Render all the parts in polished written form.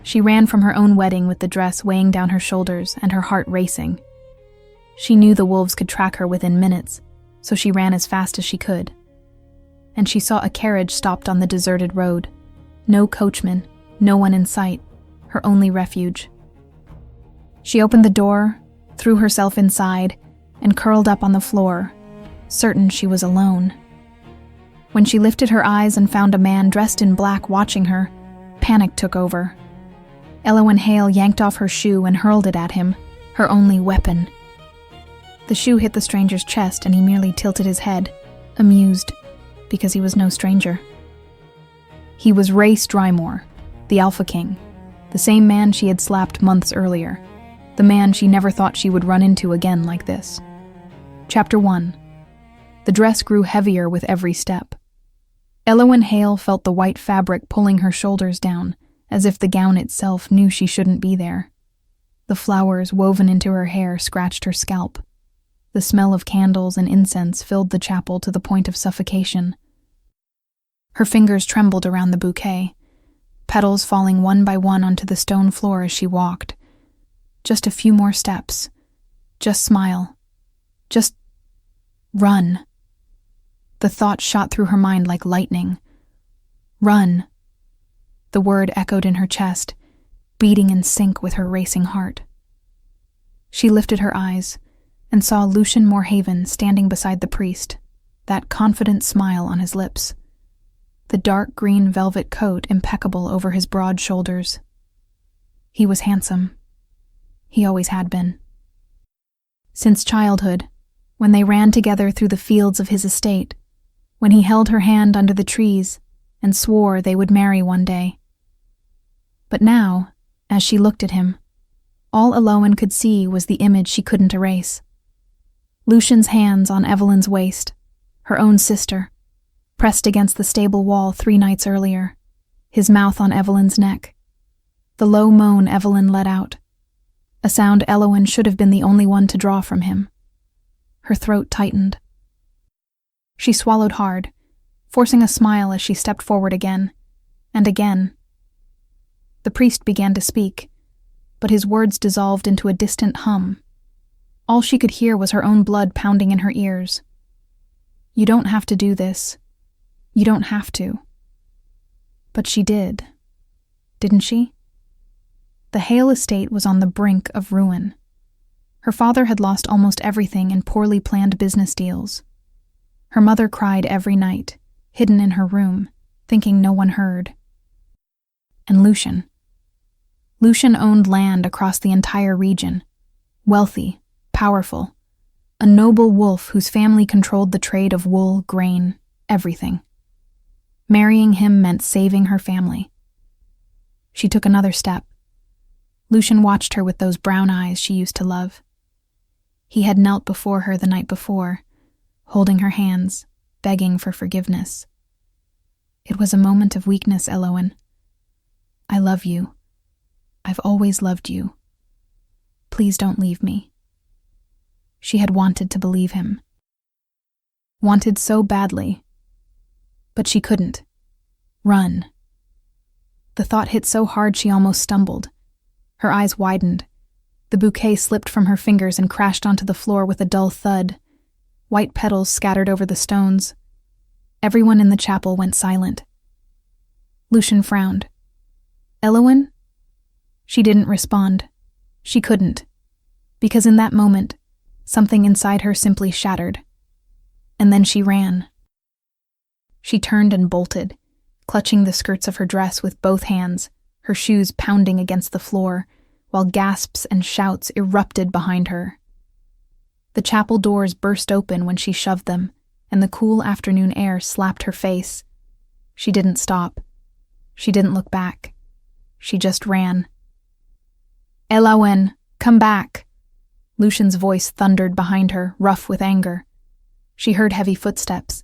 She ran from her own wedding with the dress weighing down her shoulders and her heart racing. She knew the wolves could track her within minutes, so she ran as fast as she could. And she saw a carriage stopped on the deserted road. No coachman, no one in sight, her only refuge. She opened the door, threw herself inside, and curled up on the floor, certain she was alone. When she lifted her eyes and found a man dressed in black watching her, panic took over. Elowen Hale yanked off her shoe and hurled it at him, her only weapon. The shoe hit the stranger's chest and he merely tilted his head, amused, because he was no stranger. He was Rhaice Drimore, the Alpha King, the same man she had slapped months earlier, the man she never thought she would run into again like this. Chapter 1. The dress grew heavier with every step. Elowen Hale felt the white fabric pulling her shoulders down, as if the gown itself knew she shouldn't be there. The flowers woven into her hair scratched her scalp. The smell of candles and incense filled the chapel to the point of suffocation. Her fingers trembled around the bouquet, petals falling one by one onto the stone floor as she walked. Just a few more steps. Just smile. Just run. The thought shot through her mind like lightning. Run. The word echoed in her chest, beating in sync with her racing heart. She lifted her eyes and saw Lucien Moorhaven standing beside the priest, that confident smile on his lips. The dark green velvet coat impeccable over his broad shoulders. He was handsome. He always had been. Since childhood, when they ran together through the fields of his estate, when he held her hand under the trees and swore they would marry one day. But now, as she looked at him, all Elowen could see was the image she couldn't erase. Lucien's hands on Evelyn's waist, her own sister, pressed against the stable wall 3 nights earlier, his mouth on Evelyn's neck. The low moan Evelyn let out, a sound Elowen should have been the only one to draw from him. Her throat tightened. She swallowed hard, forcing a smile as she stepped forward again, and again. The priest began to speak, but his words dissolved into a distant hum. All she could hear was her own blood pounding in her ears. You don't have to do this. You don't have to. But she did. Didn't she? The Hale estate was on the brink of ruin. Her father had lost almost everything in poorly planned business deals. Her mother cried every night, hidden in her room, thinking no one heard. And Lucien. Lucien owned land across the entire region, wealthy, powerful, a noble wolf whose family controlled the trade of wool, grain, everything. Marrying him meant saving her family. She took another step. Lucien watched her with those brown eyes she used to love. He had knelt before her the night before, holding her hands, begging for forgiveness. It was a moment of weakness, Elowen. I love you. I've always loved you. Please don't leave me. She had wanted to believe him. Wanted so badly. But she couldn't. Run. The thought hit so hard she almost stumbled. Her eyes widened. The bouquet slipped from her fingers and crashed onto the floor with a dull thud. White petals scattered over the stones. Everyone in the chapel went silent. Lucien frowned. Elowen? She didn't respond. She couldn't. Because in that moment, something inside her simply shattered. And then she ran. She turned and bolted, clutching the skirts of her dress with both hands, her shoes pounding against the floor, while gasps and shouts erupted behind her. The chapel doors burst open when she shoved them, and the cool afternoon air slapped her face. She didn't stop. She didn't look back. She just ran. Elowen, come back! Lucien's voice thundered behind her, rough with anger. She heard heavy footsteps.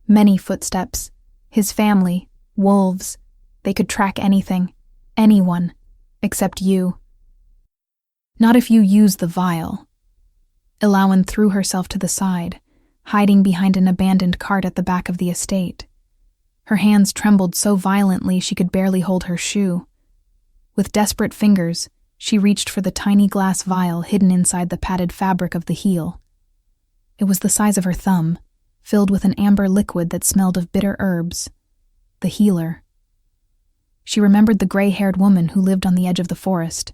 Many footsteps. His family. Wolves. They could track anything. Anyone. Except you. Not if you use the vial. Elowen threw herself to the side, hiding behind an abandoned cart at the back of the estate. Her hands trembled so violently she could barely hold her shoe. With desperate fingers, she reached for the tiny glass vial hidden inside the padded fabric of the heel. It was the size of her thumb, filled with an amber liquid that smelled of bitter herbs. The healer. She remembered the gray-haired woman who lived on the edge of the forest,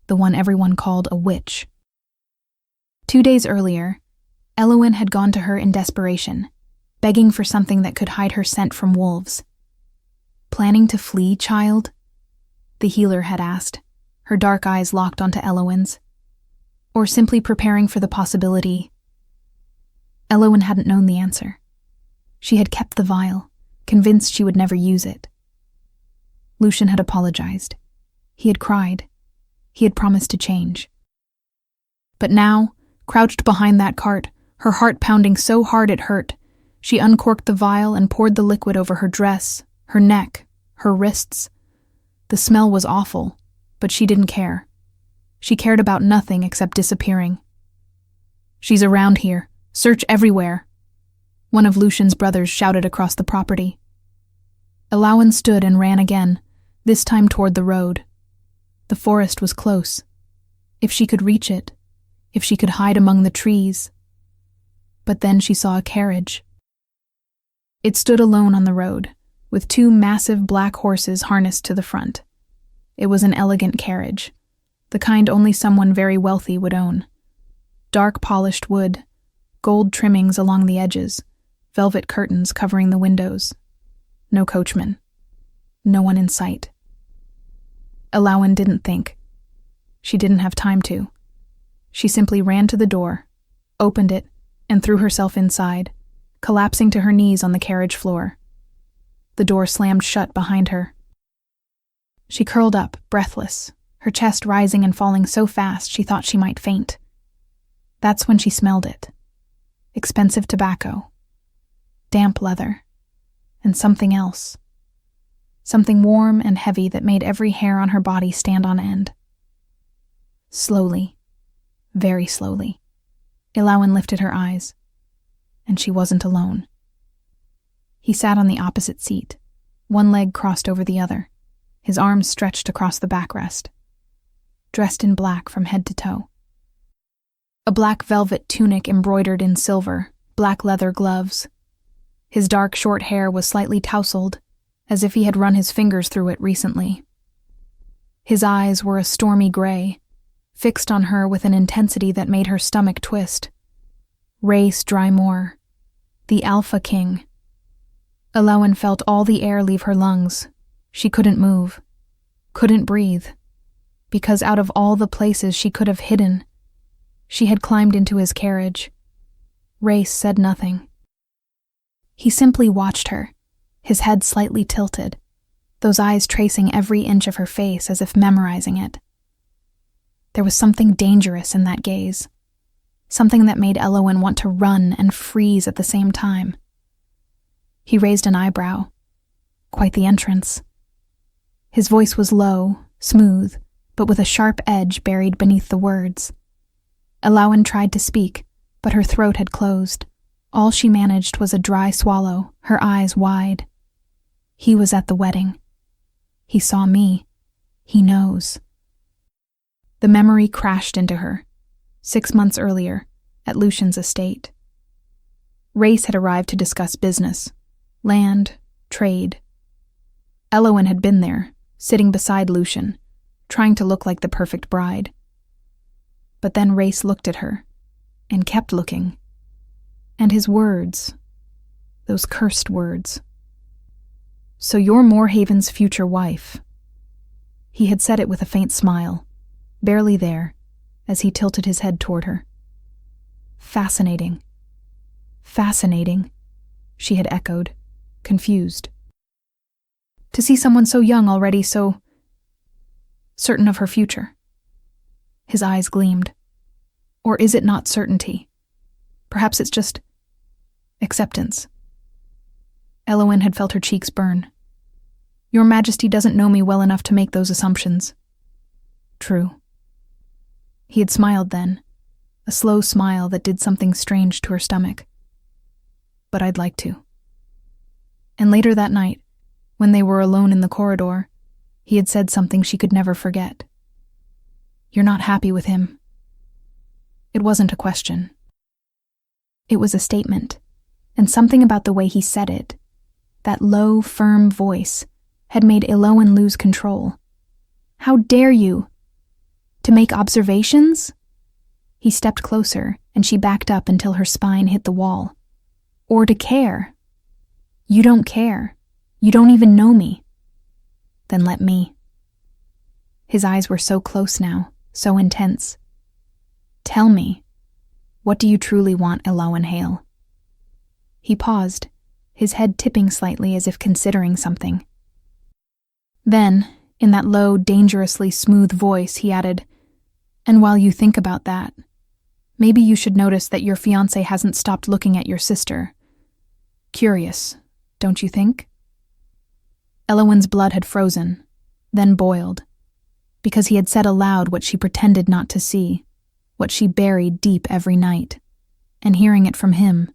the one everyone called a witch. 2 days earlier, Elowen had gone to her in desperation, begging for something that could hide her scent from wolves. "Planning to flee, child?" the healer had asked, her dark eyes locked onto Elowen's. Or simply preparing for the possibility? Elowen hadn't known the answer. She had kept the vial, convinced she would never use it. Lucien had apologized. He had cried. He had promised to change. But now, crouched behind that cart, her heart pounding so hard it hurt, she uncorked the vial and poured the liquid over her dress, her neck, her wrists. The smell was awful, but she didn't care. She cared about nothing except disappearing. "She's around here. Search everywhere," one of Lucien's brothers shouted across the property. Elowen stood and ran again, this time toward the road. The forest was close. If she could reach it, if she could hide among the trees. But then she saw a carriage. It stood alone on the road, with 2 massive black horses harnessed to the front. It was an elegant carriage, the kind only someone very wealthy would own. Dark polished wood, gold trimmings along the edges, velvet curtains covering the windows. No coachman. No one in sight. Elowen didn't think. She didn't have time to. She simply ran to the door, opened it, and threw herself inside, collapsing to her knees on the carriage floor. The door slammed shut behind her. She curled up, breathless, her chest rising and falling so fast she thought she might faint. That's when she smelled it. Expensive tobacco, damp leather, and something else. Something warm and heavy that made every hair on her body stand on end. Slowly, very slowly, Elowen lifted her eyes, and she wasn't alone. He sat on the opposite seat, one leg crossed over the other, his arms stretched across the backrest, dressed in black from head to toe. A black velvet tunic embroidered in silver, black leather gloves. His dark short hair was slightly tousled, as if he had run his fingers through it recently. His eyes were a stormy gray, fixed on her with an intensity that made her stomach twist. Rhaice Drimore, the Alpha King. Elowen felt all the air leave her lungs. She couldn't move, couldn't breathe, because out of all the places she could have hidden, she had climbed into his carriage. Rhaice said nothing. He simply watched her, his head slightly tilted, those eyes tracing every inch of her face as if memorizing it. There was something dangerous in that gaze, something that made Elowen want to run and freeze at the same time. He raised an eyebrow. Quite the entrance. His voice was low, smooth, but with a sharp edge buried beneath the words. Elowen tried to speak, but her throat had closed. All she managed was a dry swallow, her eyes wide. He was at the wedding. He saw me. He knows. The memory crashed into her, 6 months earlier, at Lucien's estate. Rhaice had arrived to discuss business, land, trade. Elowen had been there, sitting beside Lucien, trying to look like the perfect bride. But then Rhaice looked at her, and kept looking. And his words, those cursed words. "So you're Moorhaven's future wife." He had said it with a faint smile, barely there, as he tilted his head toward her. Fascinating. Fascinating, she had echoed, confused. To see someone so young already, so certain of her future. His eyes gleamed. Or is it not certainty? Perhaps it's just acceptance. Elowen had felt her cheeks burn. "Your Majesty doesn't know me well enough to make those assumptions." True. He had smiled then, a slow smile that did something strange to her stomach. "But I'd like to." And later that night, when they were alone in the corridor, He had said something she could never forget. "You're not happy with him." It wasn't a question. It was a statement, and something about the way he said it, that low, firm voice, had made Elowen lose control. "How dare you? To make observations?" He stepped closer, and she backed up until her spine hit the wall. "Or to care? You don't care. You don't even know me." "Then let me." His eyes were so close now, so intense. "Tell me, what do you truly want, Elowen Hale?" He paused, his head tipping slightly as if considering something. Then, in that low, dangerously smooth voice, he added, "And while you think about that, maybe you should notice that your fiancé hasn't stopped looking at your sister. Curious, don't you think?" Elowen's blood had frozen, then boiled, because he had said aloud what she pretended not to see, what she buried deep every night, and hearing it from him,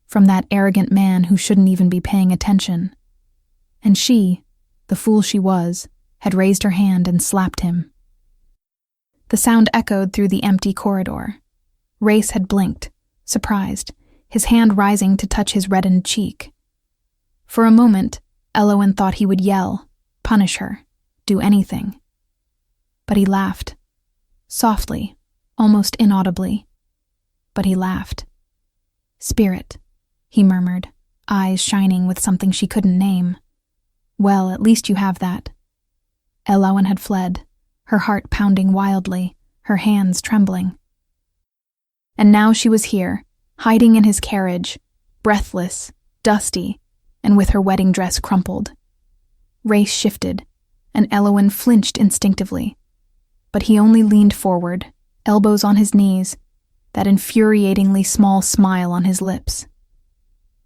from that arrogant man who shouldn't even be paying attention. And she, the fool she was, had raised her hand and slapped him. The sound echoed through the empty corridor. Rhaice had blinked, surprised, his hand rising to touch his reddened cheek. For a moment, Elowen thought he would yell, punish her, do anything. But he laughed, softly, almost inaudibly. But he laughed. "Spirit," he murmured, eyes shining with something she couldn't name. "Well, at least you have that." Elowen had fled, her heart pounding wildly, her hands trembling. And now she was here, hiding in his carriage, breathless, dusty, and with her wedding dress crumpled. Rhaice shifted, and Elowen flinched instinctively. But he only leaned forward, elbows on his knees, that infuriatingly small smile on his lips.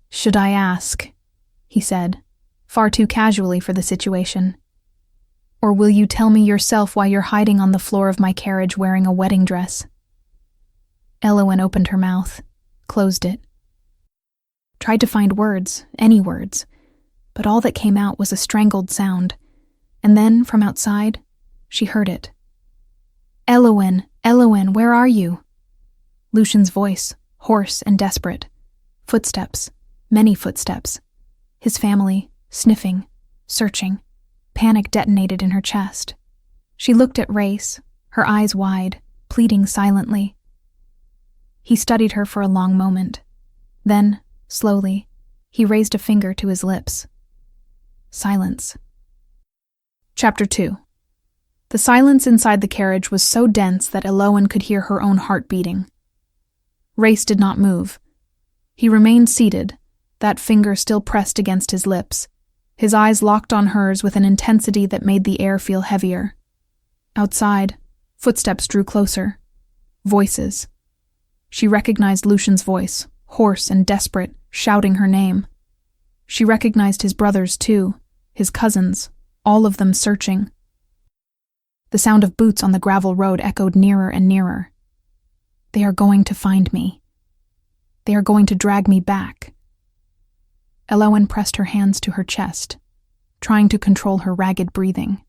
"Should I ask?" he said, far too casually for the situation. "Or will you tell me yourself why you're hiding on the floor of my carriage wearing a wedding dress?" Elowen opened her mouth, closed it. Tried to find words, any words, but all that came out was a strangled sound, and then, from outside, she heard it. "Elowen, Elowen, where are you?" Lucian's voice, hoarse and desperate. Footsteps, many footsteps. His family, sniffing, searching. Panic detonated in her chest. She looked at Rhaice, her eyes wide, pleading silently. He studied her for a long moment. Then, slowly, he raised a finger to his lips. Silence. Chapter 2. The silence inside the carriage was so dense that Elowen could hear her own heart beating. Rhaice did not move. He remained seated, that finger still pressed against his lips, his eyes locked on hers with an intensity that made the air feel heavier. Outside, footsteps drew closer. Voices. She recognized Lucian's voice, hoarse and desperate, shouting her name. She recognized his brothers, too, his cousins, all of them searching. The sound of boots on the gravel road echoed nearer and nearer. "They are going to find me. They are going to drag me back." Elowen pressed her hands to her chest, trying to control her ragged breathing.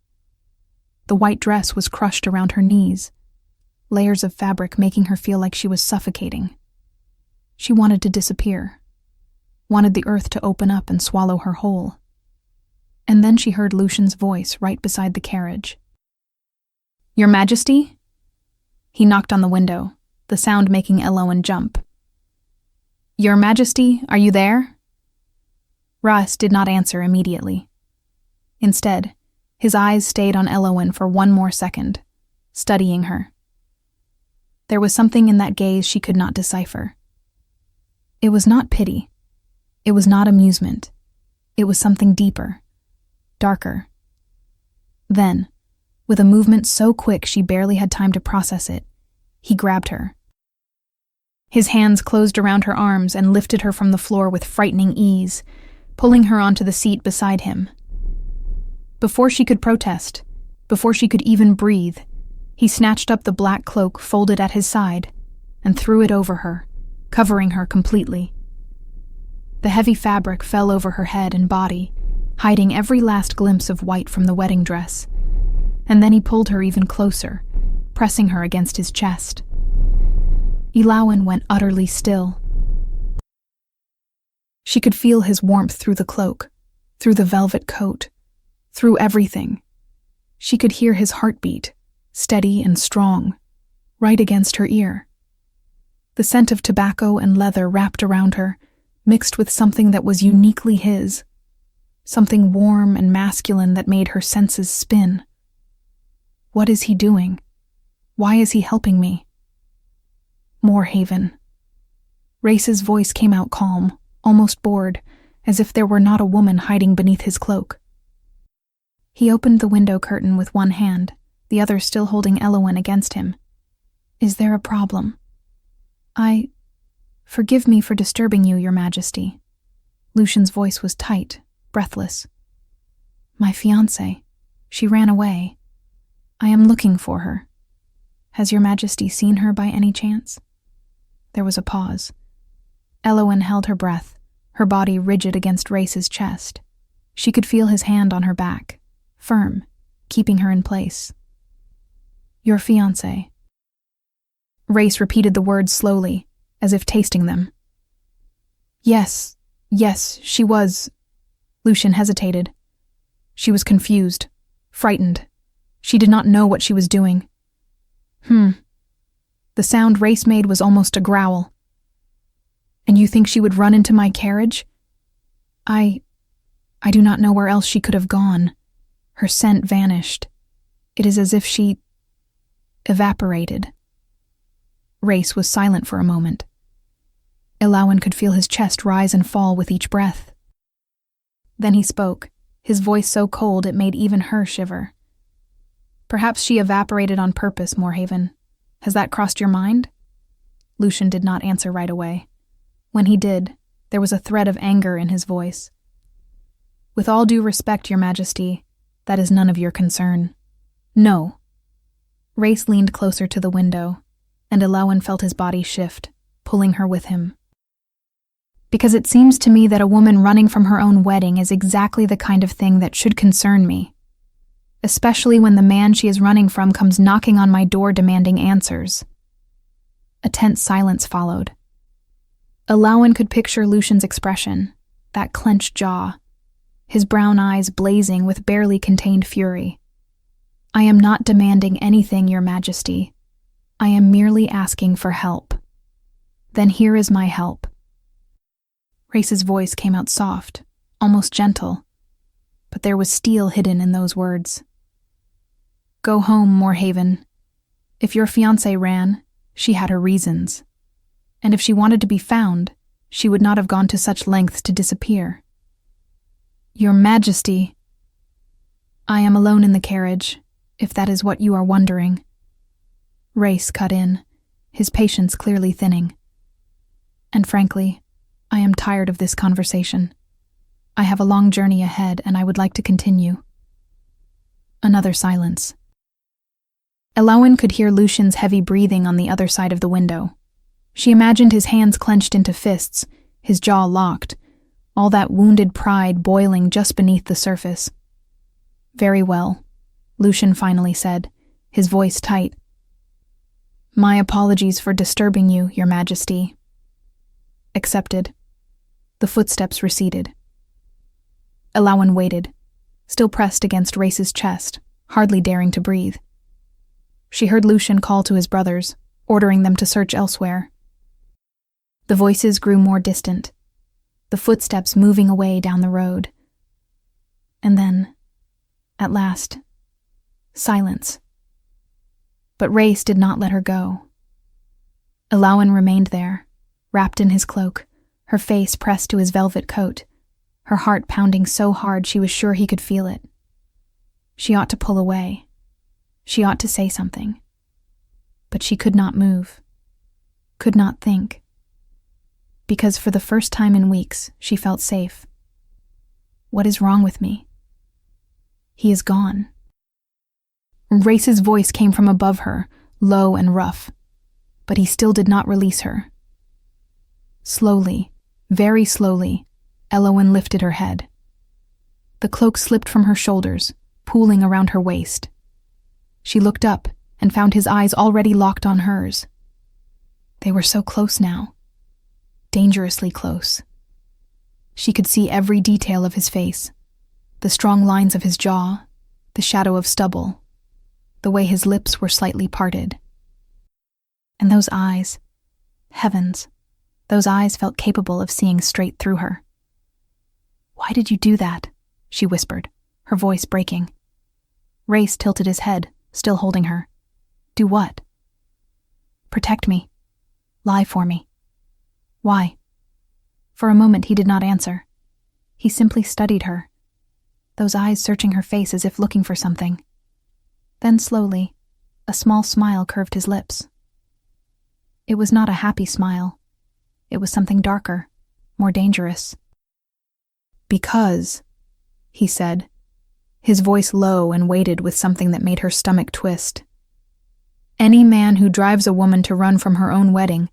The white dress was crushed around her knees, layers of fabric making her feel like she was suffocating. She wanted to disappear, wanted the earth to open up and swallow her whole. And then she heard Lucian's voice right beside the carriage. "Your Majesty?" He knocked on the window, the sound making Elowen jump. "Your Majesty, are you there?" Rhaice did not answer immediately. Instead, his eyes stayed on Elowen for one more second, studying her. There was something in that gaze she could not decipher. It was not pity. It was not amusement. It was something deeper, darker. Then, with a movement so quick she barely had time to process it, he grabbed her. His hands closed around her arms and lifted her from the floor with frightening ease, pulling her onto the seat beside him. Before she could protest, before she could even breathe, he snatched up the black cloak folded at his side and threw it over her, covering her completely. The heavy fabric fell over her head and body, hiding every last glimpse of white from the wedding dress, and then he pulled her even closer, pressing her against his chest. Elowen went utterly still. She could feel his warmth through the cloak, through the velvet coat, through everything. She could hear his heartbeat, steady and strong, right against her ear. The scent of tobacco and leather wrapped around her, mixed with something that was uniquely his, something warm and masculine that made her senses spin. What is he doing? Why is he helping me? Moorhaven. Rhaice's voice came out calm, almost bored, as if there were not a woman hiding beneath his cloak. He opened the window curtain with one hand, the other still holding Elowen against him. Is there a problem? Forgive me for disturbing you, Your Majesty. Lucian's voice was tight, breathless. My fiancée. She ran away. I am looking for her. Has Your Majesty seen her by any chance? There was a pause. Elowen held her breath, her body rigid against Rhaice's chest. She could feel his hand on her back, firm, keeping her in place. Your fiancé. Rhaice repeated the words slowly, as if tasting them. Yes, she was. Lucian hesitated. She was confused, frightened. She did not know what she was doing. The sound Rhaice made was almost a growl. And you think she would run into my carriage? I do not know where else she could have gone. Her scent vanished. It is as if she evaporated. Rhaice was silent for a moment. Elowen could feel his chest rise and fall with each breath. Then he spoke, his voice so cold it made even her shiver. Perhaps she evaporated on purpose, Moorhaven. Has that crossed your mind? Lucian did not answer right away. When he did, there was a thread of anger in his voice. With all due respect, Your Majesty, that is none of your concern. No. Rhaice leaned closer to the window, and Elowen felt his body shift, pulling her with him. Because it seems to me that a woman running from her own wedding is exactly the kind of thing that should concern me, especially when the man she is running from comes knocking on my door demanding answers. A tense silence followed. Elowen could picture Lucian's expression, that clenched jaw, his brown eyes blazing with barely contained fury. I am not demanding anything, Your Majesty. I am merely asking for help. Then here is my help. Rhaice's voice came out soft, almost gentle, but there was steel hidden in those words. Go home, Moorhaven. If your fiancée ran, she had her reasons. And if she wanted to be found, she would not have gone to such lengths to disappear. Your Majesty. I am alone in the carriage, if that is what you are wondering. Rhaice cut in, his patience clearly thinning. And frankly, I am tired of this conversation. I have a long journey ahead, and I would like to continue. Another silence. Elowen could hear Lucian's heavy breathing on the other side of the window. She imagined his hands clenched into fists, his jaw locked, all that wounded pride boiling just beneath the surface. Very well, Lucian finally said, his voice tight. My apologies for disturbing you, Your Majesty. Accepted. The footsteps receded. Elowen waited, still pressed against Rhaice's chest, hardly daring to breathe. She heard Lucian call to his brothers, ordering them to search elsewhere. The voices grew more distant, the footsteps moving away down the road. And then, at last, silence. But Rhaice did not let her go. Elowen remained there, wrapped in his cloak, her face pressed to his velvet coat, her heart pounding so hard she was sure he could feel it. She ought to pull away. She ought to say something. But she could not move, could not think. Because for the first time in weeks, she felt safe. What is wrong with me? He is gone. Rhaice's voice came from above her, low and rough, but he still did not release her. Slowly, very slowly, Elowen lifted her head. The cloak slipped from her shoulders, pooling around her waist. She looked up and found his eyes already locked on hers. They were so close now. Dangerously close. She could see every detail of his face, the strong lines of his jaw, the shadow of stubble, the way his lips were slightly parted. And those eyes, heavens, those eyes felt capable of seeing straight through her. "Why did you do that?" she whispered, her voice breaking. Rhaice tilted his head, still holding her. "Do what?" "Protect me. Lie for me." "Why?" For a moment he did not answer. He simply studied her, those eyes searching her face as if looking for something. Then slowly, a small smile curved his lips. It was not a happy smile. It was something darker, more dangerous. "Because," he said, his voice low and weighted with something that made her stomach twist. "Any man who drives a woman to run from her own wedding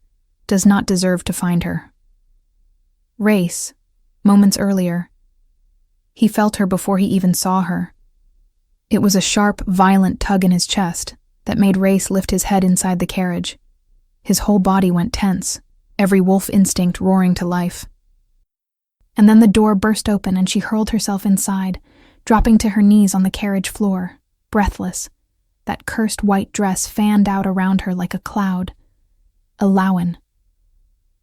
does not deserve to find her." Rhaice, moments earlier, he felt her before he even saw her. It was a sharp, violent tug in his chest that made Rhaice lift his head inside the carriage. His whole body went tense, every wolf instinct roaring to life. And then the door burst open and she hurled herself inside, dropping to her knees on the carriage floor, breathless. That cursed white dress fanned out around her like a cloud. Elowen.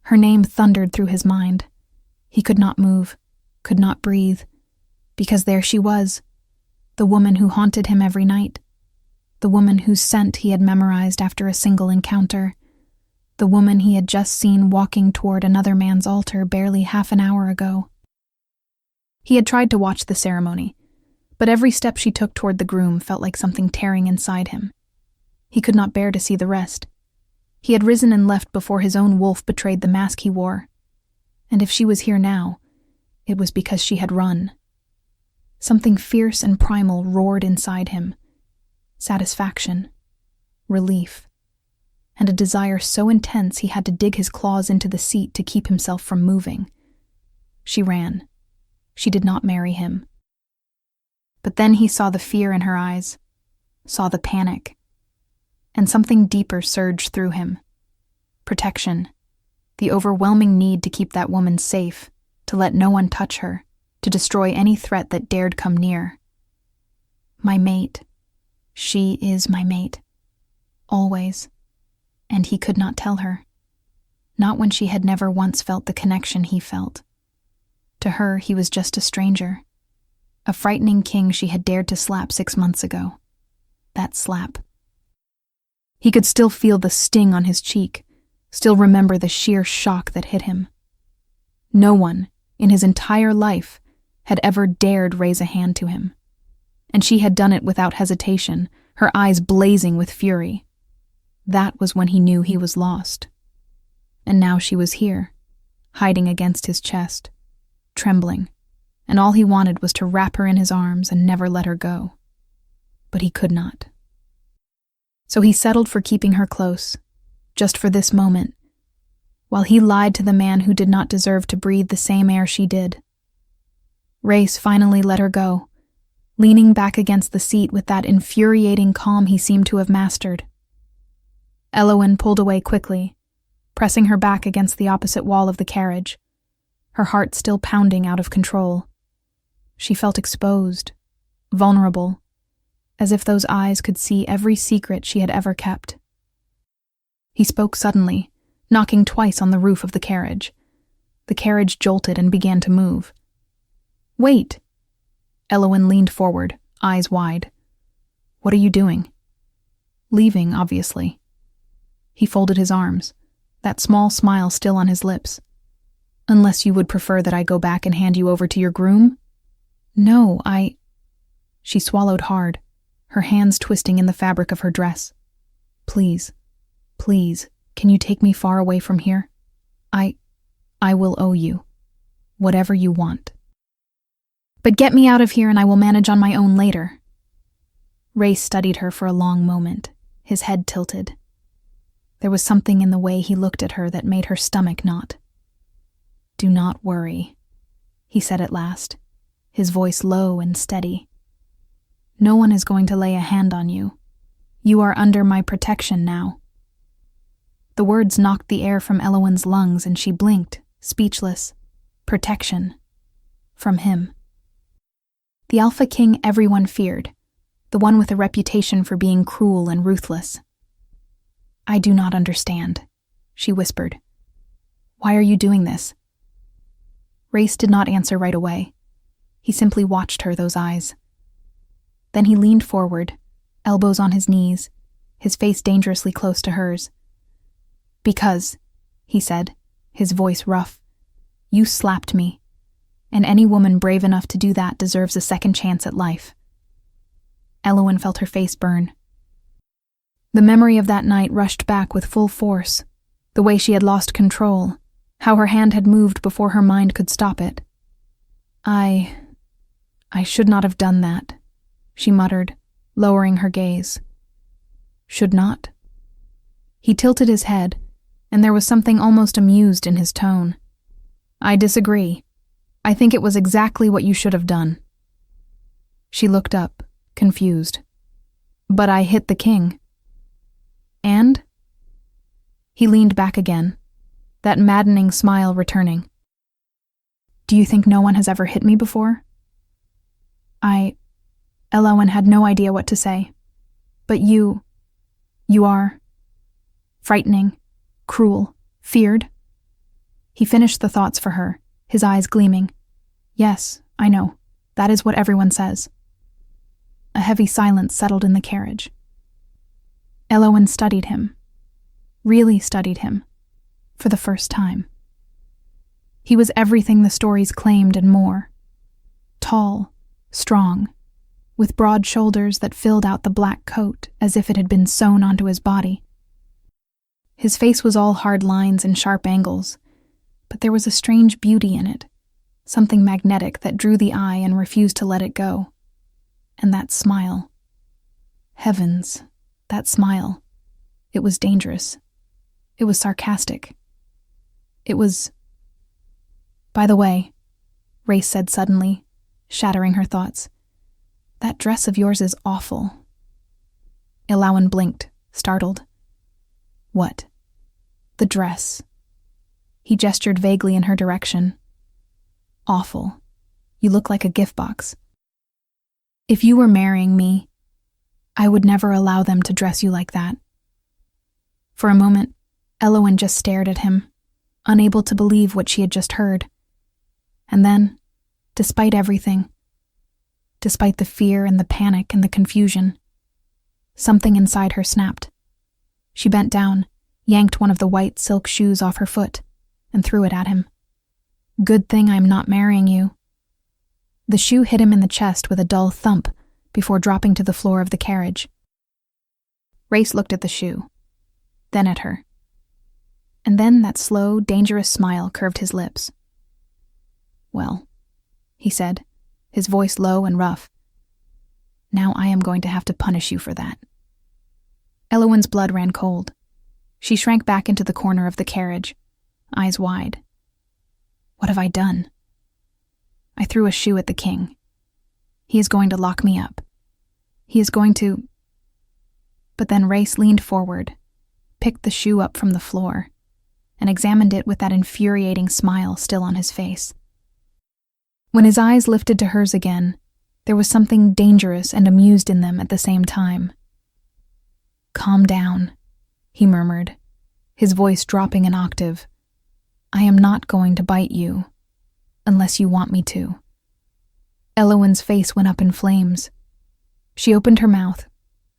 Her name thundered through his mind. He could not move, could not breathe, because there she was, the woman who haunted him every night, the woman whose scent he had memorized after a single encounter, the woman he had just seen walking toward another man's altar barely half an hour ago. He had tried to watch the ceremony, but every step she took toward the groom felt like something tearing inside him. He could not bear to see the rest. He had risen and left before his own wolf betrayed the mask he wore. And if she was here now, it was because she had run. Something fierce and primal roared inside him. Satisfaction, relief, and a desire so intense he had to dig his claws into the seat to keep himself from moving. She ran. She did not marry him. But then he saw the fear in her eyes, saw the panic, and something deeper surged through him. Protection. The overwhelming need to keep that woman safe, to let no one touch her, to destroy any threat that dared come near. My mate. She is my mate. Always. And he could not tell her. Not when she had never once felt the connection he felt. To her, he was just a stranger. A frightening king she had dared to slap 6 months ago. That slap. He could still feel the sting on his cheek, still remember the sheer shock that hit him. No one, in his entire life, had ever dared raise a hand to him. And she had done it without hesitation, her eyes blazing with fury. That was when he knew he was lost. And now she was here, hiding against his chest, trembling, and all he wanted was to wrap her in his arms and never let her go. But he could not. So he settled for keeping her close, just for this moment, while he lied to the man who did not deserve to breathe the same air she did. Rhaice finally let her go, leaning back against the seat with that infuriating calm he seemed to have mastered. Elowen pulled away quickly, pressing her back against the opposite wall of the carriage, her heart still pounding out of control. She felt exposed, vulnerable, as if those eyes could see every secret she had ever kept. He spoke suddenly, knocking twice on the roof of the carriage. The carriage jolted and began to move. "Wait!" Elowen leaned forward, eyes wide. "What are you doing?" "Leaving, obviously." He folded his arms, that small smile still on his lips. "Unless you would prefer that I go back and hand you over to your groom?" "No, She swallowed hard, her hands twisting in the fabric of her dress. Please, can you take me far away from here? I will owe you. Whatever you want. But get me out of here and I will manage on my own later." Rhaice studied her for a long moment, his head tilted. There was something in the way he looked at her that made her stomach knot. "Do not worry," he said at last, his voice low and steady. "No one is going to lay a hand on you. You are under my protection now." The words knocked the air from Elowen's lungs and she blinked, speechless. Protection. From him. The Alpha King everyone feared, the one with a reputation for being cruel and ruthless. "I do not understand," she whispered. "Why are you doing this?" Rhaice did not answer right away. He simply watched her, those eyes. Then he leaned forward, elbows on his knees, his face dangerously close to hers. "Because," he said, his voice rough, "you slapped me, and any woman brave enough to do that deserves a second chance at life." Elowen felt her face burn. The memory of that night rushed back with full force, the way she had lost control, how her hand had moved before her mind could stop it. I should not have done that," she muttered, lowering her gaze. "Should not?" He tilted his head, and there was something almost amused in his tone. "I disagree. I think it was exactly what you should have done." She looked up, confused. "But I hit the king." "And?" He leaned back again, that maddening smile returning. "Do you think no one has ever hit me before?" Elowen had no idea what to say. "But you are frightening, cruel, feared." He finished the thoughts for her, his eyes gleaming. "Yes, I know. That is what everyone says." A heavy silence settled in the carriage. Elowen studied him. Really studied him. For the first time. He was everything the stories claimed and more. Tall, strong, with broad shoulders that filled out the black coat as if it had been sewn onto his body. His face was all hard lines and sharp angles, but there was a strange beauty in it, something magnetic that drew the eye and refused to let it go. And that smile. Heavens, that smile. It was dangerous. It was sarcastic. It was... "By the way," Rhaice said suddenly, shattering her thoughts, "that dress of yours is awful." Elowen blinked, startled. "What?" "The dress." He gestured vaguely in her direction. "Awful. You look like a gift box. If you were marrying me, I would never allow them to dress you like that." For a moment, Elowen just stared at him, unable to believe what she had just heard. And then, despite everything, despite the fear and the panic and the confusion, something inside her snapped. She bent down, yanked one of the white silk shoes off her foot, and threw it at him. "Good thing I'm not marrying you." The shoe hit him in the chest with a dull thump before dropping to the floor of the carriage. Rhaice looked at the shoe, then at her. And then that slow, dangerous smile curved his lips. "Well," he said, his voice low and rough, "now I am going to have to punish you for that." Elowen's blood ran cold. She shrank back into the corner of the carriage, eyes wide. "What have I done?" "I threw a shoe at the king. He is going to lock me up. He is going to..." But then Rhaice leaned forward, picked the shoe up from the floor, and examined it with that infuriating smile still on his face. When his eyes lifted to hers again, there was something dangerous and amused in them at the same time. "Calm down," he murmured, his voice dropping an octave. "I am not going to bite you, unless you want me to." Elowen's face went up in flames. She opened her mouth,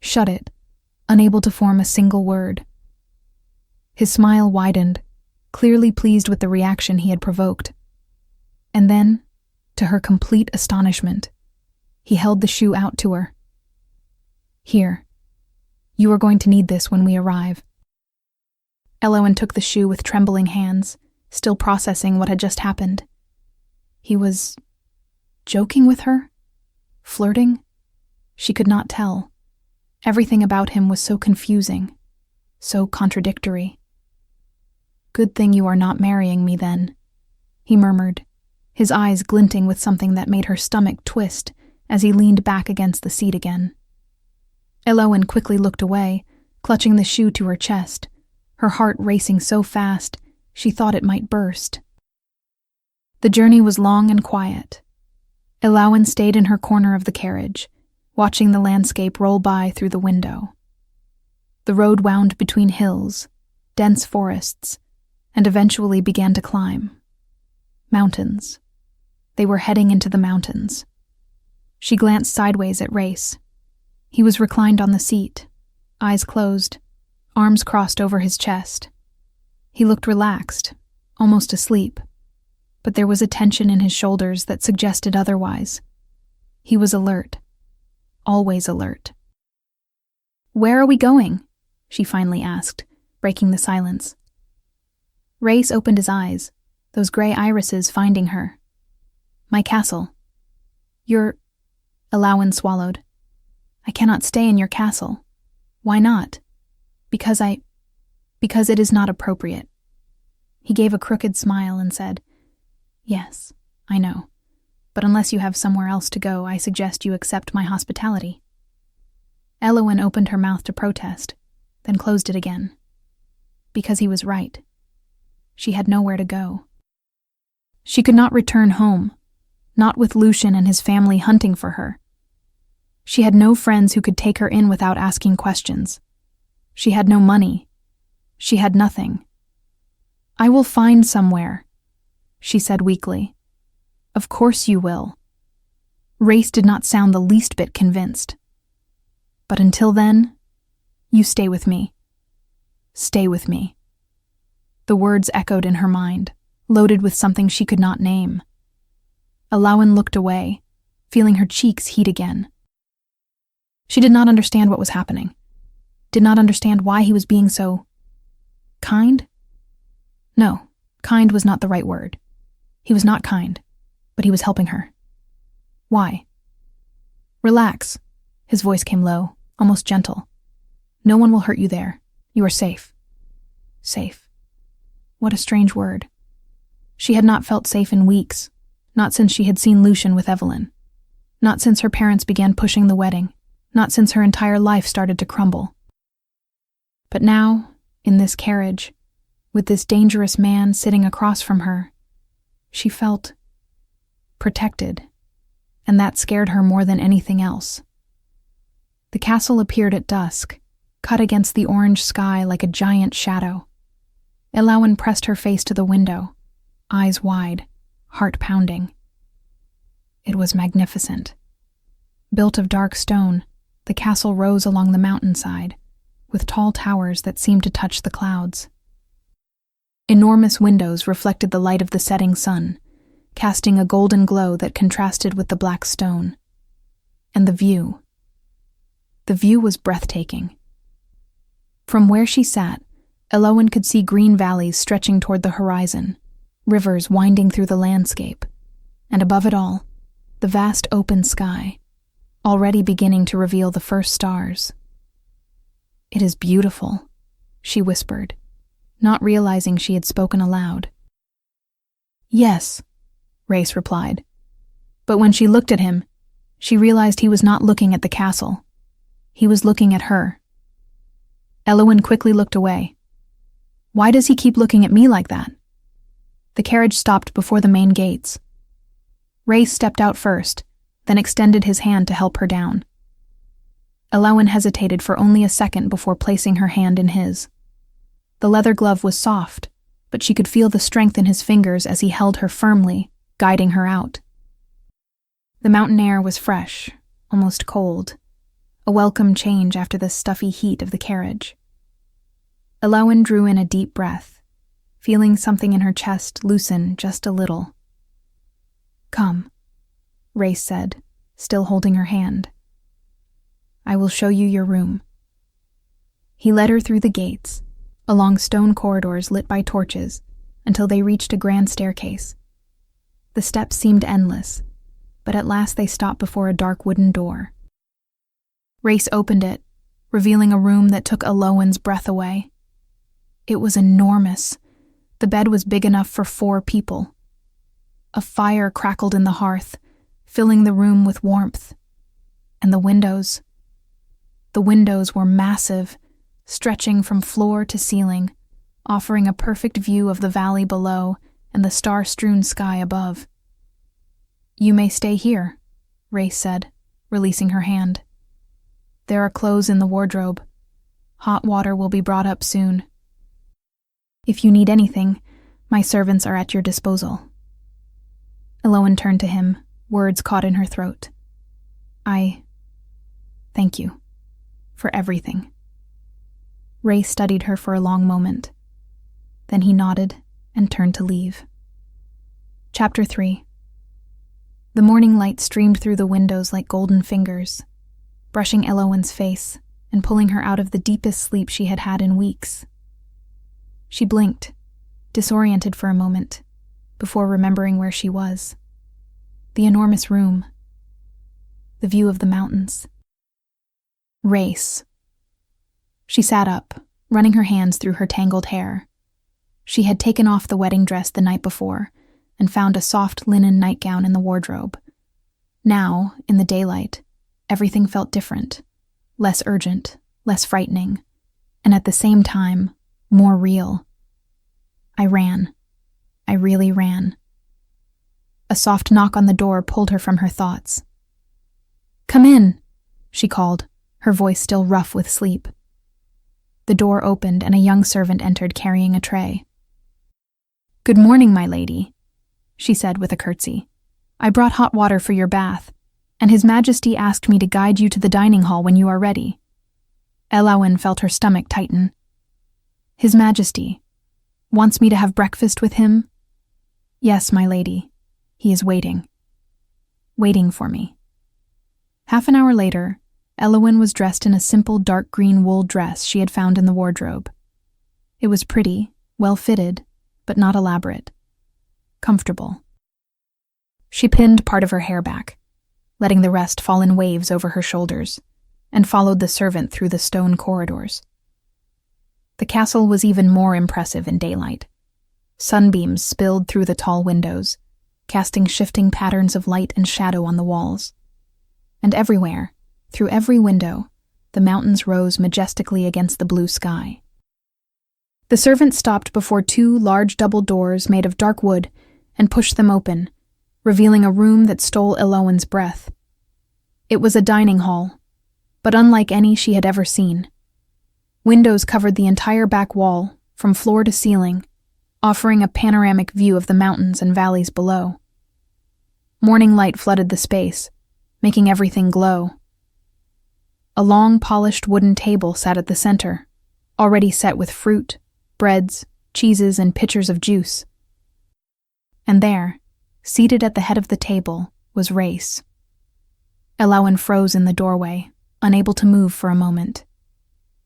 shut it, unable to form a single word. His smile widened, clearly pleased with the reaction he had provoked. And then, to her complete astonishment, he held the shoe out to her. "Here. You are going to need this when we arrive." Elowen took the shoe with trembling hands, still processing what had just happened. He was joking with her? Flirting? She could not tell. Everything about him was so confusing, so contradictory. "Good thing you are not marrying me then," he murmured, his eyes glinting with something that made her stomach twist as he leaned back against the seat again. Elowen quickly looked away, clutching the shoe to her chest, her heart racing so fast she thought it might burst. The journey was long and quiet. Elowen stayed in her corner of the carriage, watching the landscape roll by through the window. The road wound between hills, dense forests, and eventually began to climb. Mountains. They were heading into the mountains. She glanced sideways at Rhaice. He was reclined on the seat, eyes closed, arms crossed over his chest. He looked relaxed, almost asleep, but there was a tension in his shoulders that suggested otherwise. He was alert, always alert. "Where are we going?" she finally asked, breaking the silence. Rhaice opened his eyes, those gray irises finding her. "My castle." "Your—" Elowen swallowed. "I cannot stay in your castle." "Why not?" Because it is not appropriate." He gave a crooked smile and said, "Yes, I know. But unless you have somewhere else to go, I suggest you accept my hospitality." Elowen opened her mouth to protest, then closed it again. Because he was right. She had nowhere to go. She could not return home, not with Lucien and his family hunting for her. She had no friends who could take her in without asking questions. She had no money. She had nothing. "I will find somewhere," she said weakly. "Of course you will." Rhaice did not sound the least bit convinced. "But until then, you stay with me. Stay with me." The words echoed in her mind, loaded with something she could not name. Elowen looked away, feeling her cheeks heat again. She did not understand what was happening, did not understand why he was being so kind? No, kind was not the right word. He was not kind, but he was helping her. Why? "Relax." His voice came low, almost gentle. "No one will hurt you there. You are safe." Safe. What a strange word. She had not felt safe in weeks, not since she had seen Lucien with Evelyn, not since her parents began pushing the wedding, not since her entire life started to crumble. But now, in this carriage, with this dangerous man sitting across from her, she felt protected, and that scared her more than anything else. The castle appeared at dusk, cut against the orange sky like a giant shadow. Elowen pressed her face to the window, eyes wide, heart pounding. It was magnificent. Built of dark stone, the castle rose along the mountainside, with tall towers that seemed to touch the clouds. Enormous windows reflected the light of the setting sun, casting a golden glow that contrasted with the black stone. And the view. The view was breathtaking. From where she sat, Elowen could see green valleys stretching toward the horizon, rivers winding through the landscape, and above it all, the vast open sky, already beginning to reveal the first stars. "It is beautiful," she whispered, not realizing she had spoken aloud. "Yes," Rhaice replied. But when she looked at him, she realized he was not looking at the castle. He was looking at her. Elowen quickly looked away. "Why does he keep looking at me like that?" The carriage stopped before the main gates. Rhaice stepped out first, then extended his hand to help her down. Elowen hesitated for only a second before placing her hand in his. The leather glove was soft, but she could feel the strength in his fingers as he held her firmly, guiding her out. The mountain air was fresh, almost cold, a welcome change after the stuffy heat of the carriage. Elowen drew in a deep breath, feeling something in her chest loosen just a little. "Come," Rhaice said, still holding her hand. "I will show you your room." He led her through the gates, along stone corridors lit by torches, until they reached a grand staircase. The steps seemed endless, but at last they stopped before a dark wooden door. Rhaice opened it, revealing a room that took Elowen's breath away. It was enormous. The bed was big enough for 4 people. A fire crackled in the hearth, filling the room with warmth. And the windows The windows were massive, stretching from floor to ceiling, offering a perfect view of the valley below and the star-strewn sky above. "You may stay here," Rhaice said, releasing her hand. "There are clothes in the wardrobe. Hot water will be brought up soon. If you need anything, my servants are at your disposal." Elowen turned to him, words caught in her throat. Thank you. For everything." Rhaice studied her for a long moment. Then he nodded and turned to leave. Chapter 3. The morning light streamed through the windows like golden fingers, brushing Elowen's face and pulling her out of the deepest sleep she had had in weeks. She blinked, disoriented for a moment, before remembering where she was. The enormous room. The view of the mountains. Rhaice. She sat up, running her hands through her tangled hair. She had taken off the wedding dress the night before and found a soft linen nightgown in the wardrobe. Now, in the daylight, everything felt different, less urgent, less frightening, and at the same time, more real. I ran. I really ran. A soft knock on the door pulled her from her thoughts. "Come in," she called, her voice still rough with sleep. The door opened and a young servant entered carrying a tray. "Good morning, my lady," she said with a curtsy. "I brought hot water for your bath, and His Majesty asked me to guide you to the dining hall when you are ready." Elowen felt her stomach tighten. "His Majesty wants me to have breakfast with him?" "Yes, my lady. He is waiting. Waiting for me." Half an hour later, Elowen was dressed in a simple dark green wool dress she had found in the wardrobe. It was pretty, well-fitted, but not elaborate. Comfortable. She pinned part of her hair back, letting the rest fall in waves over her shoulders, and followed the servant through the stone corridors. The castle was even more impressive in daylight. Sunbeams spilled through the tall windows, casting shifting patterns of light and shadow on the walls. And everywhere, through every window, the mountains rose majestically against the blue sky. The servant stopped before two large double doors made of dark wood and pushed them open, revealing a room that stole Elowen's breath. It was a dining hall, but unlike any she had ever seen. Windows covered the entire back wall, from floor to ceiling, offering a panoramic view of the mountains and valleys below. Morning light flooded the space, making everything glow. A long, polished wooden table sat at the center, already set with fruit, breads, cheeses, and pitchers of juice. And there, seated at the head of the table, was Rhaice. Elowen froze in the doorway, unable to move for a moment.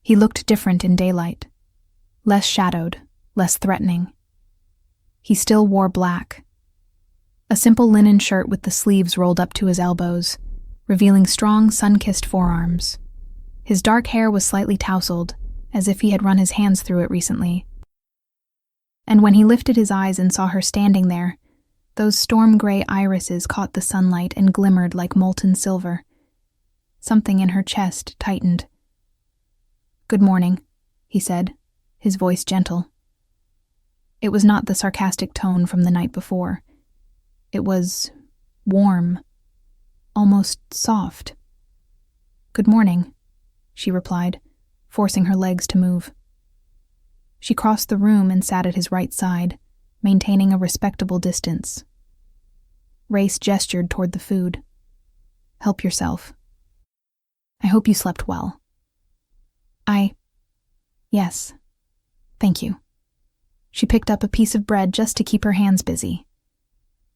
He looked different in daylight, less shadowed, less threatening. He still wore black. A simple linen shirt with the sleeves rolled up to his elbows, revealing strong, sun-kissed forearms. His dark hair was slightly tousled, as if he had run his hands through it recently. And when he lifted his eyes and saw her standing there, those storm-gray irises caught the sunlight and glimmered like molten silver. Something in her chest tightened. "Good morning," he said, his voice gentle. It was not the sarcastic tone from the night before. It was warm, almost soft. "Good morning," she replied, forcing her legs to move. She crossed the room and sat at his right side, maintaining a respectable distance. Rhaice gestured toward the food. "Help yourself. I hope you slept well." Yes. Thank you." She picked up a piece of bread just to keep her hands busy.